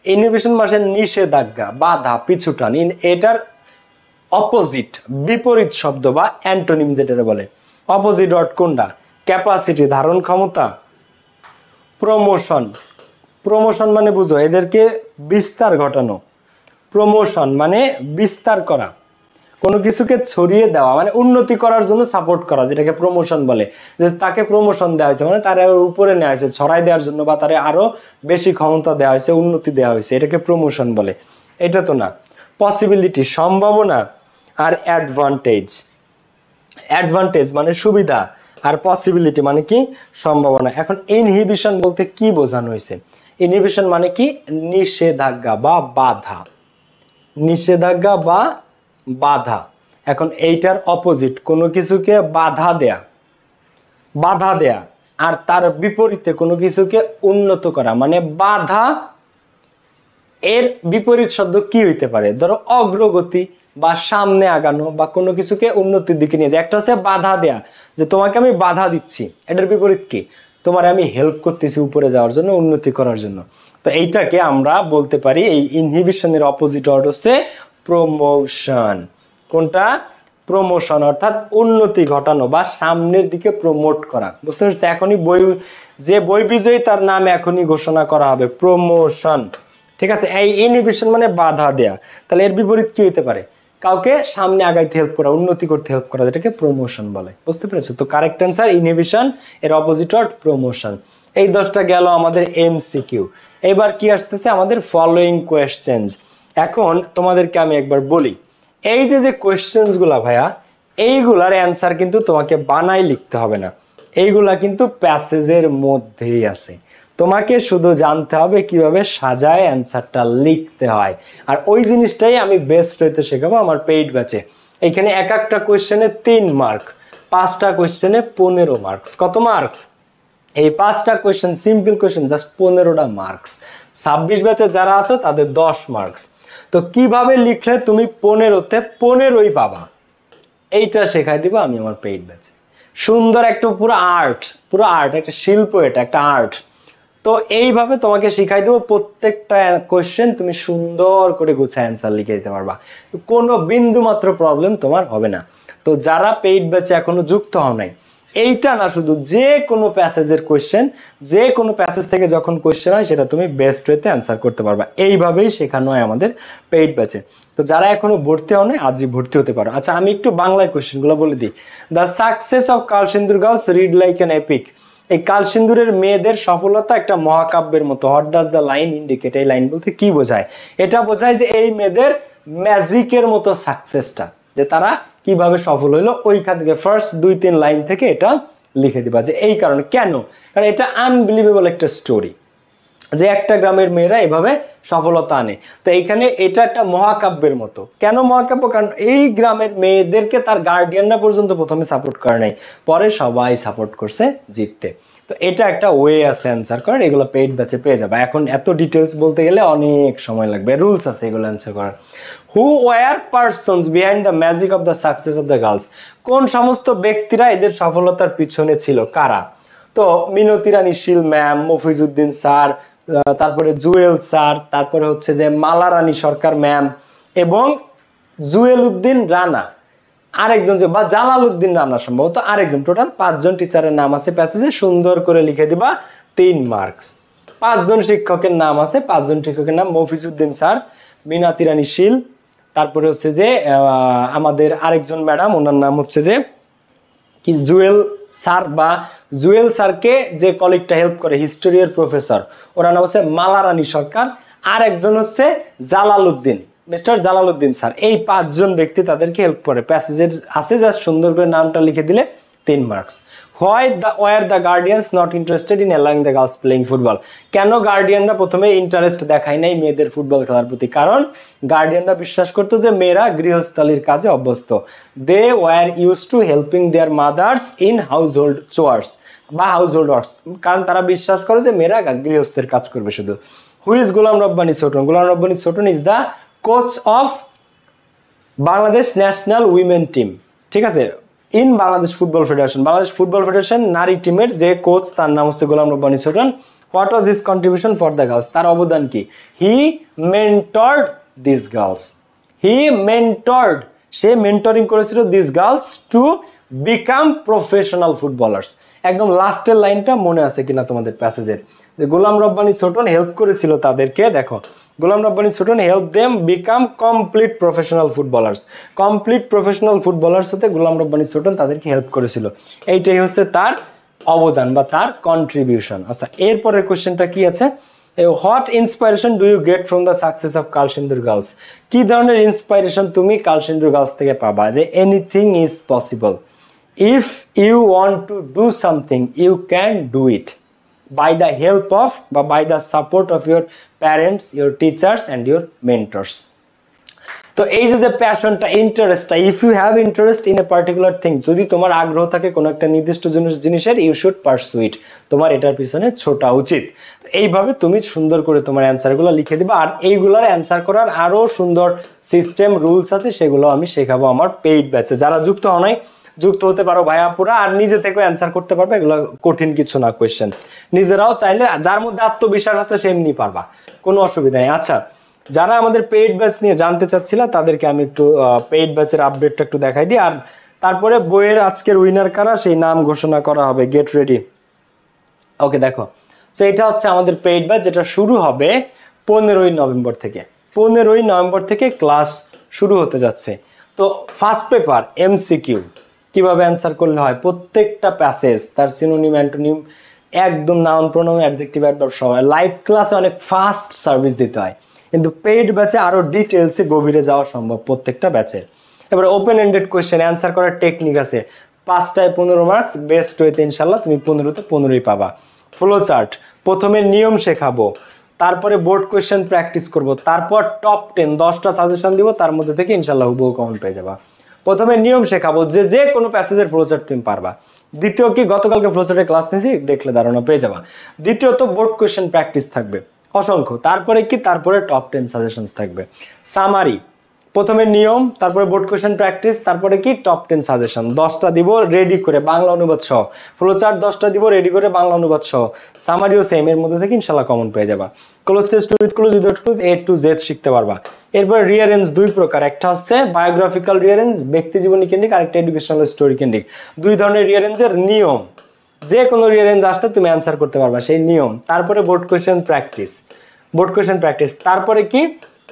ইনহিবিশন মানে নিষেধাজ্ঞা, বাধা, পিছুটান। এটার অপোজিট, বিপরীত শব্দ বা অ্যান্টোনিম যেটা বলে। অপোজিট ওয়ার্ড কোনটা? ক্যাপাসিটি, ধারণ ক্ষমতা। প্রমোশন, প্রমোশন মানে বুঝো, এদেরকে বিস্তার ঘটানো। প্রমোশন মানে বিস্তার করা, কোনো কিছুকে ছড়িয়ে দেওয়া, মানে উন্নতি করার জন্য সাপোর্ট করা, যেটাকে প্রমোশন বলে। যে তাকে প্রমোশন দেওয়া হয়েছে মানে তার উপরে নেওয়া হয়েছে, ছড়াই দেওয়ার জন্য, বা তারে আরো বেশি ক্ষমতা দেওয়া হয়েছে, উন্নতি দেওয়া হয়েছে, এটাকে প্রমোশন বলে। এটা তো না। পসিবিলিটি, সম্ভাবনা। আর অ্যাডভান্টেজ, অ্যাডভান্টেজ মানে সুবিধা, আর পসিবিলিটি মানে কি? সম্ভাবনা। এখন ইনহিবিশন বলতে কি বোঝানো হয়েছে? ইনহিবিশন মানে কি? নিষেধাজ্ঞা বা বাধা, নিষেধাজ্ঞা বা বাধা। এখন এইটার অপোজিট, কোনো কিছুকে বাধা দেয়া, বাধা দেয়া, আর তার বিপরীতে কোনো কিছুকে উন্নত করা, মানে বাধা। এর বিপরীত শব্দ কি হইতে পারে? ধরো অগ্রগতি বা সামনে আগানো, বা কোনো কিছুকে উন্নতির দিকে নিয়ে যায়। একটা হচ্ছে বাধা দেয়া, যে তোমাকে আমি বাধা দিচ্ছি, এটার বিপরীত কি? তোমার আমি হেল্প করতেছি উপরে যাওয়ার জন্য, উন্নতি করার জন্য। তো এইটাকে আমরা বলতে পারি, এই ইনহিবিশনের অপোজিট ওয়ার্ড হচ্ছে প্রমোশন। কোনটা? প্রমোশন, অর্থাৎ উন্নতি ঘটানো বা সামনের দিকে প্রমোট করা। বুঝতে পারছো? এখনই বই, যে বই বিজয়ী তার নাম এখনই ঘোষণা করা হবে, প্রমোশন, ঠিক আছে? এই ইনহিবিশন মানে বাধা দেয়া। তাহলে এর বিপরীত কি হতে পারে? কাউকে সামনে আগাইতে হেল্প করা, উন্নতি করতে হেল্প করা, যেটাকে প্রমোশন বলে। বুঝতে পেরেছো? তো কারেক্ট অ্যান্সার ইনহিবিশন, এর অপোজিট ওয়ার্ড প্রমোশন। এই 10টা গেল আমাদের এমসিকিউ। এবার কি আসতেছে? আমাদের ফলোইং কোয়েশ্চেন্স। এখন তোমাদেরকে আমি একবার বলি, এই যে যে কোয়েশ্চেন্স গুলা ভাইয়া, এইগুলার অ্যান্সার কিন্তু তোমাকে বানাই লিখতে হবে না, এইগুলা কিন্তু প্যাসেজের মধ্যেই আছে। তোমাকে শুধু জানতে হবে কিভাবে সাজায় অ্যান্সারটা লিখতে হয়। আর ওই জিনিসটাই আমি বেস্ট হইতে শেখাবো আমার পেইড ব্যাচে। এখানে এক একটা কোয়েশ্চেনে 3 মার্ক, 5টা কোয়েশ্চেনে 15 মার্কস। কত মার্কস? এই 5টা কোয়েশ্চেন সিম্পল কোয়েশ্চেন, জাস্ট 15টা মার্কস। 26 ব্যাচে যারা আছে তাদের 10 মার্কস। তো কিভাবে লিখলে তুমি 15তে 15ই পাবা, এইটা শেখাই দিব আমি আমার পেইড ব্যাচে। সুন্দর একটা পুরো আর্ট, পুরো আর্ট, একটা শিল্প, এটা একটা আর্ট। তো এইভাবে তোমাকে শিখাই দেবো, প্রত্যেকটা কোয়েশ্চেন তুমি সুন্দর করে গুছায় অ্যান্সার লিখে দিতে পারবা, কোনো বিন্দু মাত্র প্রবলেম তোমার হবে না। তো যারা পেইড ব্যাচে এখনো যুক্ত হও নাই, এইটা না, শুধু যে কোনো প্যাসেজের কোয়েশ্চেন, যে কোনো প্যাসেজ থেকে যখন কোয়েশ্চেন হয় সেটা তুমি বেস্ট ওয়েতে অ্যান্সার করতে পারবা। এইভাবেই শেখানো হয় আমাদের পেইড ব্যাচে। তো যারা এখনো ভর্তি হও নাই আজই ভর্তি হতে পারো। আচ্ছা, আমি একটু বাংলায় কোয়েশ্চেনগুলো বলে দিই। The success of Kalsindur girls read like an epic. এই কালসিন্দুরের মেয়েদের সফলতা একটা মহাকাব্যের মতো। What does the line indicate? এই লাইন বলতে কি বোঝায়? এটা বোঝায় যে এই মেয়েদের ম্যাজিকের মতো সাকসেসটা, যে তারা কিভাবে সফল হইলো, ওইখান থেকে ফার্স্ট 2-3 লাইন থেকে এটা লিখে দিবা যে এই কারণে। কেন? কারণ এটা আনবিলিভেবল একটা স্টোরি যে একটা গ্রামের মেয়েরা এভাবে সফলতা আনে। তো এইখানে এটা একটা মহাকাব্যের মতো। কেন মহাকাব্য? কারণ এই গ্রামের মেয়েদেরকে তার গার্ডিয়ানরা পর্যন্ত প্রথমে সাপোর্ট করে নাই, পরে সবাই সাপোর্ট করছে জিততে। তো এটা একটা ওয়ে আছে অ্যান্সার করার, এগুলো পেইড ব্যাচে পেয়ে যাবে। এখন এত ডিটেলস বলতে গেলে অনেক সময় লাগবে, রুলস আছে এগুলো অ্যান্সার করার। Who were persons behind the magic of the success of the girls, কোন সমস্ত ব্যক্তিরা এদের সফলতার পিছনে ছিল, কারা? তো মিনতি রানী শীল ম্যাম, মফিজউদ্দিন স্যার, তারপরে জুয়েল স্যার, তারপরে হচ্ছে যে মালা রানী সরকার ম্যাম এবং জুয়েল উদ্দিন রানা, আরেকজন যে বা জালাল উদ্দিন রানা সম্ভবত আরেকজন। টোটাল 5 জন টিচারের নাম আছে প্যাসেজে, সুন্দর করে লিখে দিবা 3 মার্কস। 5 জন শিক্ষকের নাম আছে, 5 জন শিক্ষকের নাম মফিজউদ্দিন স্যার, মিনাতি রানী শীল, তারপরে হচ্ছে যে আমাদের আরেকজন ম্যাডাম, ওনার নাম হচ্ছে যে কি জুয়েল স্যার, বা জুয়েল স্যারকে যে কলিগটা হেল্প করে হিস্টোরিয়ার প্রফেসর, ওনার নাম হচ্ছে মালা রানী সরকার, আর একজন হচ্ছে জালাল উদ্দিন, মিস্টার জালাল উদ্দিন স্যার। এই 5 জন ব্যক্তি তাদেরকে হেল্প করে, প্যাসেজের আছে, জাস্ট সুন্দর করে নামটা লিখে দিলে 3 marks. Were the guardians not interested in allowing the girls playing football, কেন গার্ডিয়ানরা প্রথমে ইন্টারেস্ট দেখায় নাই মেয়েদের ফুটবল খেলার প্রতি? কারণ গার্ডিয়ানরা বিশ্বাস করতো যে মেয়েরা গৃহস্থালির কাজে অভ্যস্ত। They were use to helping their mothers in household chores বা হাউস হোল্ড ওয়ার্কস, কারণ তারা বিশ্বাস করে যে মেয়েরা গৃহস্থের কাজ করবে শুধু। Who is Golam Rabbani Choton? Golam Rabbani Choton is the coach of Bangladesh national women team, ঠিক আছে, in Bangladesh football federation. Bangladesh football federation নারী টিমের যে কোচ, তার নাম হচ্ছে Golam Rabbani Choton. What was his contribution for the girls? তার অবদান কি? He mentored this girls, he mentored, সে মেন্টরিং করেছিল this girls to become professional footballers. একদম লাস্টের লাইনটা মনে আছে কিনা তোমাদের প্যাসেজের, যে গোলাম রব্বানী ছোটন হেল্প করেছিল তাদেরকে, দেখো Golam Rabbani Choton help them become complete professional footballers. Complete professional footballers হতে গোলাম রব্বানী ছোটন তাদেরকে হেল্প করেছিল, এইটাই হচ্ছে তার অবদান বা তার কন্ট্রিবিউশন। আচ্ছা, এরপরের কোশ্চেনটা কি আছে? What inspiration do you get from the success of Kalsindur girls? কি ধরনের ইন্সপাইরেশন তুমি কালসিন্দুর গার্লস থেকে পাবা? যে anything is possible, if you want to do something you can do it by the help of বা by the support of your parents, your teachers and your mentors. তো এই যে প্যাশনটা, ইন্টারেস্টটা, if you have interest in a particular thing, যদি তোমার আগ্রহ থাকে কোনো একটা নির্দিষ্ট জিনিসের, ইউ শুড পারসু ইট, তোমার এটার পিছনে ছোটা উচিত। এইভাবে তুমি সুন্দর করে তোমার অ্যান্সারগুলো লিখে দিবা। আর এইগুলোর অ্যান্সার করার আরো সুন্দর সিস্টেম, রুলস আছে, সেগুলো আমি শেখাবো আমার পেইড ব্যাচে। যারা যুক্ত হও নাই, যুক্ত হতে পারো ভাইয়া পুরা, আর নিজে থেকে অ্যান্সার করতে পারবে, এগুলো কঠিন কিছু না কোয়েশ্চেন, নিজেরাও চাইলে যার মধ্যে আত্মবিশ্বাস আছে সে এমনি পারবা, কোনো অসুবিধা নেই। আচ্ছা, যারা আমাদের পেইড ব্যাচ নিয়ে জানতে চাচ্ছিল তাদেরকে আমি একটু পেইড ব্যাচের আপডেটটা একটু দেখাই দিই, আর তারপরে বইয়ের আজকের উইনার কারা সেই নাম ঘোষণা করা হবে। Get ready. ওকে, দেখো, সো এটা হচ্ছে আমাদের পেইড ব্যাচ, যেটা শুরু হবে 15ই নভেম্বর থেকে। 15ই নভেম্বর থেকে ক্লাস শুরু হতে যাচ্ছে। তো ফার্স্ট পেপার এমসিকিউ কিভাবে অ্যান্সার করলে হয়, প্রত্যেকটা প্যাসেজ তার সিনোনিম অ্যান্টোনিম একদম নাউন প্রোনাউন অ্যাডজেক্টিভ অ্যাডভার্ব সহ। লাইভ ক্লাসে অনেক ফাস্ট সার্ভিস দিতে হয়, কিন্তু পেইড ব্যাচে আরো ডিটেলসে গভীরে যাওয়া সম্ভব প্রত্যেকটা ব্যাচে। এবারে ওপেন এন্ডেড কোয়েশ্চেন অ্যান্সার করার টেকনিক আছে, 5টায় 15 মার্কস, বেস্ট ওয়েতে ইনশাল্লাহ তুমি 15তে 15ই পাবা। ফ্লো চার্ট, প্রথমে নিয়ম শেখাবো, তারপরে বোর্ড কোয়েশ্চেন প্র্যাকটিস করব, তারপর টপ 10 10টা সাজেশন দিব, তার মধ্যে থেকে ইনশাল্লাহ হুবহু কমন পেয়ে যাবা। প্রথমে নিয়ম শেখাবো, যে কোনো প্যাসেজের ফ্লোচার্ট তুমি পারবা। দ্বিতীয় কি, গতকালকে ফ্লোচার্টের ক্লাস নিয়েছি, দেখলে ধারণা পেয়ে যাবা। দ্বিতীয়ত বোর্ড কোয়েশ্চেন প্র্যাকটিস থাকবে অসংখ্য। তারপরে কি, তারপরে টপ 10 সাজেশনস থাকবে। সামারি, প্রথমে নিয়ম, তারপরে বোর্ড কোয়েশ্চেন প্র্যাকটিস, তারপরে কি টপ 10 সাজেশন। 10টা দিব রেডি করে বাংলা অনুবাদ সহ, ফ্লোচার্ট 10টা দিব রেডি করে বাংলা অনুবাদ সহ, সামারিও সেম, এর মধ্যে থেকে ইনশাআল্লাহ কমন পেয়ে যাবা। Cloze test with close, without close, A to Z শিখতে পারবা। এরপর রিয়ারেঞ্জ দুই প্রকার, একটা হচ্ছে বায়োগ্রাফিক্যাল রিয়ারেঞ্জ ব্যক্তি জীবনী কেন্দ্রিক, আরেকটা এডুকেশনাল স্টোরি কেন্দ্রিক। দুই ধরনের রিয়ারেঞ্জের নিয়ম, যে কোনো রিয়ারেঞ্জ আসলে তুমি অ্যান্সার করতে পারবা সেই নিয়ম। তারপরে board question practice, board question practice, তারপরে কি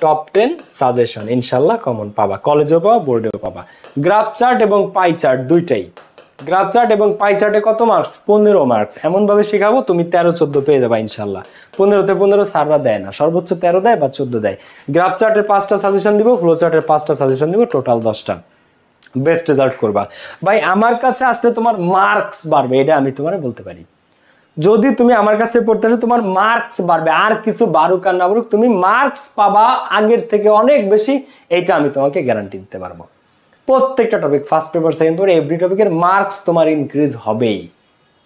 টপ 10 সাজেশন, ইনশাল্লাহ কমন পাবা, কলেজেও পাবা বোর্ডেও পাবা। গ্রাফ চার্ট এবং পাই চার্ট দুইটাই, গ্রাফ চার্ট এবং পাই চার্টে কত মার্কস? 15 মার্কস। এমন ভাবে শেখাবো তুমি 13-14 পেয়ে যাবে ইনশাল্লাহ। 15-তে 15 সাররা দেয় না, সর্বোচ্চ 13 দেয় বা 14 দেয়। গ্রাফ চার্টের 5টা সাজেশন দিব, ফ্লো চার্টের 5টা সাজেশন দিব, টোটাল 10টা। বেস্ট রেজাল্ট করবা ভাই। আমার কাছে আসলে তোমার মার্কস বাড়বে, এটা আমি তোমার বলতে পারি। যদি তুমি আমার কাছে পড়তে আসো তোমার মার্কস বাড়বে, আর কিছু বাড়ুক আর না বাড়ুক তুমি মার্কস পাবা আগের থেকে অনেক বেশি, এইটা আমি তোমাকে গ্যারান্টি দিতে পারবো। প্রত্যেকটা topic, first paper second paper every টপিকের মার্কস তোমার ইনক্রিজ হবেই,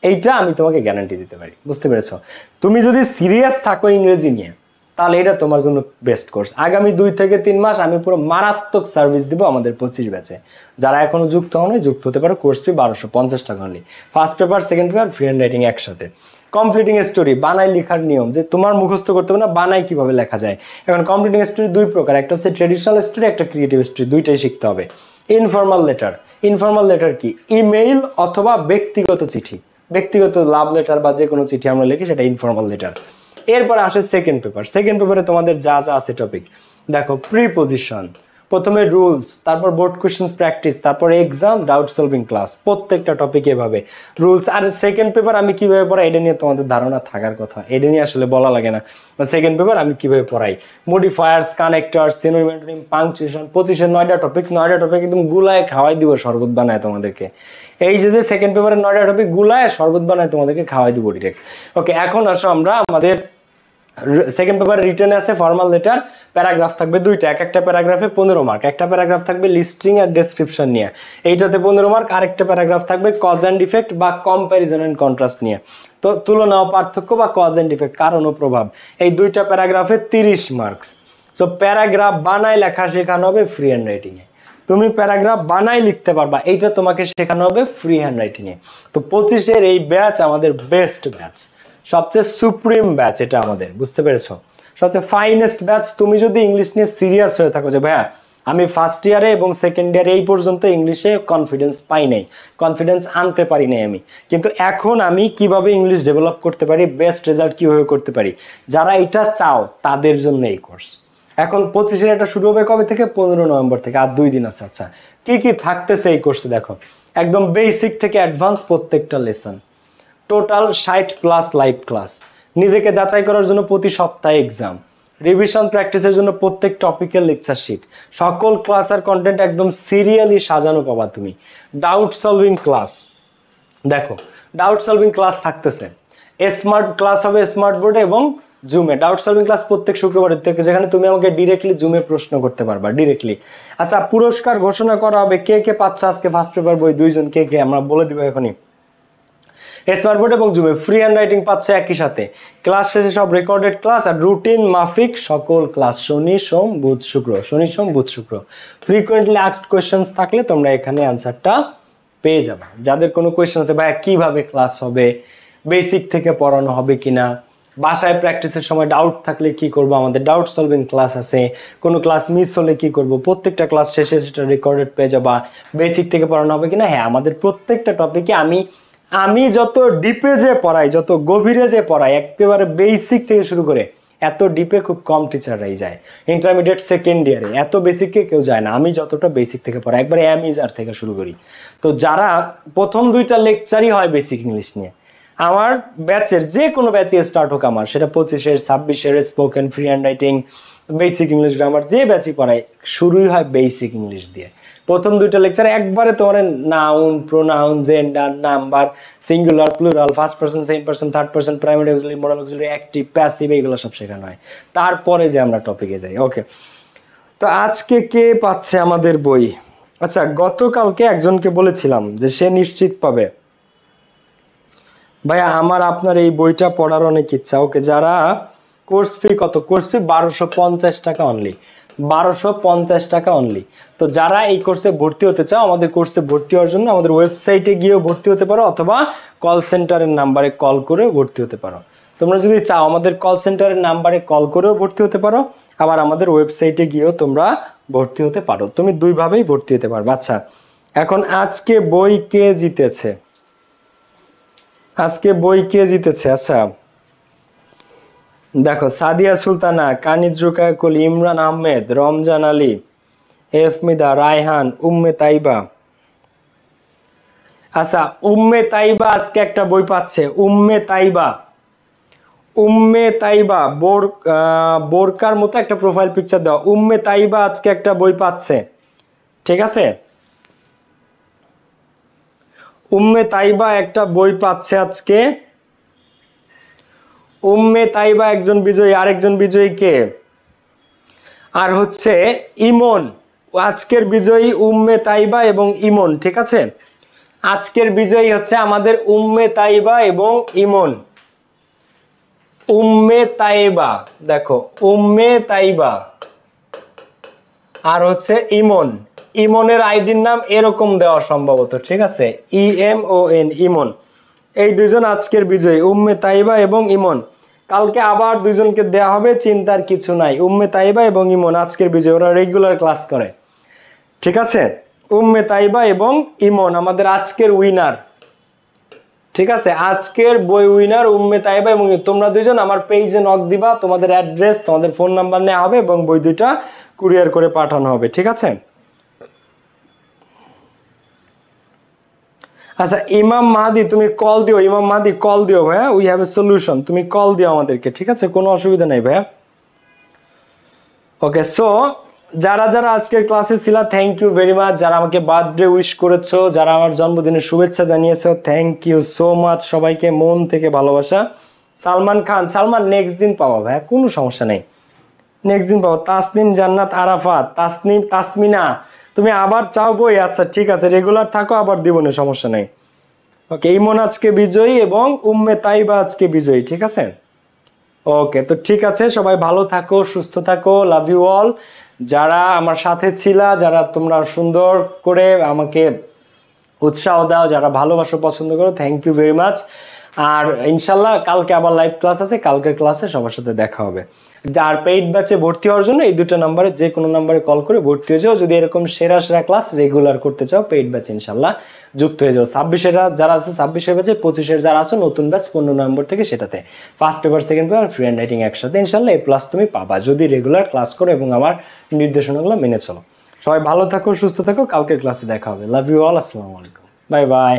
এইটা আমি তোমাকে গ্যারান্টি দিতে পারি। বুঝতে পেরেছো? তুমি যদি সিরিয়াস থাকো ইংরেজি নিয়ে তাহলে এটা তোমার জন্য বেস্ট কোর্স। আগামী 2 থেকে 3 মাস আমি পুরো মারাত্মক সার্ভিস দিব আমাদের 25 ব্যাচে। যারা এখনো যুক্ত হন যুক্ত হতে পারো। কোর্স ফি 1250 টাকা only. First paper second paper free hand writing একসাথে। কমপ্লিটিং স্টোরি, বানাই লেখার নিয়ম, যে তোমার মুখস্থ করতে হবে না, বানাই কিভাবে লেখা যায়। এখন কমপ্লিটিং স্টোরি 2 প্রকার, একটা হচ্ছে ট্রেডিশনাল স্টোরি, একটা ক্রিয়েটিভ স্টোরি, দুইটাই শিখতে হবে। ইনফর্মাল লেটার, ইনফর্মাল লেটার কি? ইমেইল অথবা ব্যক্তিগত চিঠি, ব্যক্তিগত লাভ লেটার বা যে কোনো চিঠি আমরা লিখি সেটা ইনফর্মাল লেটার। এরপর আসে সেকেন্ড পেপার। সেকেন্ড পেপারে তোমাদের যা যা আছে টপিক দেখো, প্রিপজিশন, প্রথমে রুলস, তারপর বোর্ড কোশ্চেন্স প্র্যাকটিস, তারপর এক্সাম, ডাউট সলভিং ক্লাস, প্রত্যেকটা টপিক এভাবে রুলস। আর সেকেন্ড পেপার আমি কিভাবে পড়াই এটা নিয়ে তোমাদের ধারণা থাকার কথা, এটা নিয়ে আসলে বলা লাগে না। সেকেন্ড পেপার আমি কিভাবে পড়াই, modifiers, connectors, synonym, antonym, punctuation, position, 9টা টপিক, 9টা টপিক একদম গুলায় খাওয়াই দিব, শরবত বানায় তোমাদেরকে। এই যে সেকেন্ড পেপারের 9টা টপিক গুলায় শরবত বানায় তোমাদেরকে খাওয়াই দিব ডিরেক্ট। ওকে, এখন আসো আমরা আমাদের সেকেন্ড পেপারে রিটেন আছে ফর্মাল লেটার, প্যারাগ্রাফ থাকবে 2টা, একটা প্যারাগ্রাফে 15 মার্ক। একটা প্যারাগ্রাফ থাকবে লিস্টিং আর ডেসক্রিপশন নিয়ে, এইটাতে 15 মার্ক। আরেকটা প্যারাগ্রাফ থাকবে কজ অ্যান্ড ইফেক্ট বা কম্প্যারিজন এন্ড কন্ট্রাস্ট নিয়ে, তো তুলনা ও পার্থক্য বা কজ অ্যান্ড ইফেক্ট, কারণ ও প্রভাব। এই 2টা প্যারাগ্রাফে 30 মার্কস। সো প্যারাগ্রাফ বানাই লেখা শেখানো হবে ফ্রি হ্যান্ড রাইটিং এ। তুমি প্যারাগ্রাফ বানাই লিখতে পারবা, এইটা তোমাকে শেখানো হবে ফ্রি হ্যান্ড রাইটিং এ। তো 25-এর এই ব্যাচ আমাদের বেস্ট ব্যাচ, সবচেয়ে সুপ্রিম ব্যাচ এটা আমাদের। বুঝতে পেরেছো? সবচেয়ে ফাইনেস্ট ব্যাচ। তুমি যদি ইংলিশ নিয়ে সিরিয়াস হয়ে থাকো যে ভাইয়া আমি ফার্স্ট ইয়ারে এবং সেকেন্ড ইয়ারে এই পর্যন্ত ইংলিশে কনফিডেন্স পাই নাই, কনফিডেন্স আনতে পারি নাই আমি, কিন্তু এখন আমি কিভাবে ইংলিশ ডেভেলপ করতে পারি, বেস্ট রেজাল্ট কিভাবে করতে পারি, যারা এটা চাও তাদের জন্য এই কোর্স। এখন 25-এর এটা শুরু হবে কবে থেকে? 15 নভেম্বর থেকে, আর 2 দিন আছে। আচ্ছা, কি কি থাকতেছে এই কোর্সে দেখো, একদম বেসিক থেকে অ্যাডভান্স প্রত্যেকটা লেসন, টোটাল 60+ লাইভ ক্লাস, নিজেকে যাচাই করার জন্য প্রতি সপ্তাহে এক্সাম, রিভিশন প্র্যাকটিসের জন্য প্রত্যেক টপিকের লেকচার শিট, সকল ক্লাস আর কন্টেন্ট একদম সিরিয়ালি সাজানো পাবা তুমি। ডাউট সলভিং ক্লাস, দেখো ডাউট সলভিং ক্লাস থাকতেছে, স্মার্ট ক্লাস হবে স্মার্ট বোর্ডে এবং জুমে। ডাউট সলভিং ক্লাস প্রত্যেক শুক্রবারের থেকে, যেখানে তুমি আমাকে ডিরেক্টলি জুমে প্রশ্ন করতে পারবা ডিরেক্টলি। আচ্ছা, পুরস্কার ঘোষণা করা হবে, কে কে পাচ্ছ আজকে ফার্স্ট পেপার বই, 2 জন, কে কে আমরা বলে দিব এখনই। স্মার্ট বোর্ড এবং জুমে ফ্রি হ্যান্ড রাইটিং পাচ্ছে একই সাথে। ক্লাস শেষে সব রেকর্ডেড ক্লাস আর রুটিন মাফিক সকল ক্লাস, শনি সোম বুধ শুক্র, শনি সোম বুধ শুক্র। ফ্রিকোয়েন্টলি আস্কড কোয়েশ্চেন্স থাকলে তোমরা এখানে অ্যান্সারটা পেয়ে যাবে। যাদের কোনো কোয়েশ্চেন আছে ভাইয়া কিভাবে ক্লাস হবে, বেসিক থেকে পড়ানো হবে কিনা, বাসায় প্র্যাকটিসের সময় ডাউট থাকলে কি করব, আমাদের ডাউট সলভিং ক্লাস আছে, কোনো ক্লাস মিস হলে কি করব, প্রত্যেকটা ক্লাস শেষে সেটা রেকর্ডেড পেয়ে যাবা। বেসিক থেকে পড়ানো হবে কিনা, হ্যাঁ আমাদের প্রত্যেকটা টপিকে আমি যত ডিপে যে পড়াই, যত গভীরে যে পড়াই, একেবারে বেসিক থেকে শুরু করে এত ডিপে খুব কম টিচাররাই যায়। ইন্টারমিডিয়েট সেকেন্ড ইয়ারে এত বেসিকে কেউ যায় না, আমি যতটা বেসিক থেকে পড়াই একবারে অ্যামিজার থেকে শুরু করি। তো যারা প্রথম 2টা লেকচারই হয় বেসিক ইংলিশ নিয়ে, আমার ব্যাচের যে কোনো ব্যাচে স্টার্ট হোক, আমার সেটা 25-এর 26-এর spoken, free hand writing, basic English grammar, যে ব্যাচই পড়াই শুরুই হয় বেসিক ইংলিশ দিয়ে। প্রথম 2টা লেকচার একবারে তোমার noun, pronoun, gender, number, singular, plural, first person, second person, third person, primary auxiliary, modal auxiliary, active, passive, এইগুলো সব শেখানো হয়। তারপরে যে আমরা টপিকে যাই। ওকে, তো আজকে কে পাচ্ছে আমাদের বই? আচ্ছা, গতকালকে একজনকে বলেছিলাম যে সে নিশ্চিত পাবে। ভাইয়া আমার আপনার এই বইটা পড়ার অনেক ইচ্ছা। ওকে, যারা কোর্স ফি কত? কোর্স ফি 1250 টাকা অনলি, 1250 টাকা অনলি। তো যারা এই কোর্সে ভর্তি হতে চাও, আমাদের কোর্সে ভর্তি হওয়ার জন্য আমাদের ওয়েবসাইটে গিয়েও ভর্তি হতে পারো, অথবা কল সেন্টারের নাম্বারে কল করে ভর্তি হতে পারো। তোমরা যদি চাও আমাদের কল সেন্টারের নাম্বারে কল করেও ভর্তি হতে পারো, আবার আমাদের ওয়েবসাইটে গিয়েও তোমরা ভর্তি হতে পারো। তুমি 2 ভাবেই ভর্তি হতে পারবে। আচ্ছা, এখন আজকে বই কে জিতেছে? আজকে বই কে জিতেছে? আচ্ছা দেখো, সাদিয়া সুলতানা, কানিজ রুকায়া কুল, ইমরান আহমেদ, রমজান আলী, এফমিদা, রায়হান, উম্মে তাইবা, আচ্ছা, উম্মে তাইবা আজকে একটা বই পাচ্ছে। উম্মে তাইবা বোরকার মতো একটা প্রোফাইল পিকচার দাও। উম্মে তাইবা আজকে একটা বই পাচ্ছে, ঠিক আছে? উম্মে তাইবা একটা বই পাচ্ছে আজকে। উম্মে তাইবা একজন বিজয়ী, আরেকজন বিজয়ী কে? আর হচ্ছে ইমন। আজকের বিজয়ী উম্মে তাইবা এবং ইমন, ঠিক আছে? আজকের বিজয়ী হচ্ছে আমাদের উম্মে তাইবা এবং ইমন। উম্মে তাইবা, দেখো উম্মে তাইবা আর হচ্ছে ইমন। ইমনের আইডির নাম এরকম দেওয়া সম্ভবত, ঠিক আছে? EMON, ইমন। এই দুজন আজকের বিজয়ী, উম্মে তাইবা এবং ইমন। কালকে আবার দুজনকে দেয়া হবে, চিন্তার কিছু নাই। উম্মে তাইবা এবং ইমন আজকের বিজয়ী, ওরা রেগুলার ক্লাস করে, ঠিক আছে? উম্মে তাইবা এবং ইমন আমাদের আজকের উইনার, ঠিক আছে? আজকের বই উইনার উম্মে তাইবা এবং তোমরা দুইজন আমার পেজে নক দিবা, তোমাদের অ্যাড্রেস, তোমাদের ফোন নাম্বার নেওয়া হবে এবং বই দুইটা কুরিয়ার করে পাঠানো হবে, ঠিক আছে? আচ্ছা, ইমাম মাহাদি তুমি কল দিও। ইমাম মাহাদি কল দিও ভাইয়া, উই হ্যাভ এ সলিউশন। তুমি কল দিও আমাদেরকে, ঠিক আছে? কোনো অসুবিধা নাই ভাইয়া। ওকে, সো যারা যারা আজকের ক্লাসে ছিল, থ্যাংক ইউ ভেরি মাচ। যারা আমাকে বার্থডে উইশ করেছো, যারা আমার জন্মদিনের শুভেচ্ছা জানিয়েছো, থ্যাংক ইউ সো মাচ। সবাইকে মন থেকে ভালোবাসা। সালমান খান, সালমান নেক্সট দিন পাওয়া ভাইয়া, কোনো সমস্যা নেই, নেক্সট দিন পাবো। তাসনিম জান্নাত আরাফাত, তাসমিনা তুমি আবার চাও বই? আচ্ছা ঠিক আছে, রেগুলার থাকো, আবার দিব না, সমস্যা নেই। ওকে, ইমন আজকে বিজয়ী এবং উম্মে তাইবা আজকে বিজয়ী, ঠিক আছে? ওকে, তো ঠিক আছে, সবাই ভালো থাকো, সুস্থ থাকো, লাভ ইউ অল। যারা আমার সাথে ছিলা, যারা তোমরা সুন্দর করে আমাকে উৎসাহ দাও, যারা ভালোবাসো, পছন্দ করো, থ্যাংক ইউ ভেরি মাচ। আর ইনশাল্লাহ কালকে আবার লাইভ ক্লাস আছে, কালকের ক্লাসে সবার সাথে দেখা হবে। যার পেইড ব্যাচে ভর্তি হওয়ার জন্য এই দুটো নাম্বারে যে কোনো নাম্বারে কল করে ভর্তি হয়ে যাও। যদি এরকম সেরা সেরা ক্লাস রেগুলার করতে চাও, পেইড ব্যাচ ইনশাল্লাহ যুক্ত হয়ে যাও। 26-এর যারা আছে 26-এর ব্যাচে, 25-এর যারা আছো নতুন ব্যাচ 15 নভেম্বর থেকে, সেটাতে first paper, second paper, free hand writing একসাথে ইনশাল্লাহ এই প্লাস তুমি পাবা, যদি রেগুলার ক্লাস করো এবং আমার নির্দেশনাগুলো মেনে চলো। সবাই ভালো থাকো, সুস্থ থাকো, কালকের ক্লাসে দেখা হবে। লাভ ইউ অল, আসসালামু আলাইকুম, বাই বাই।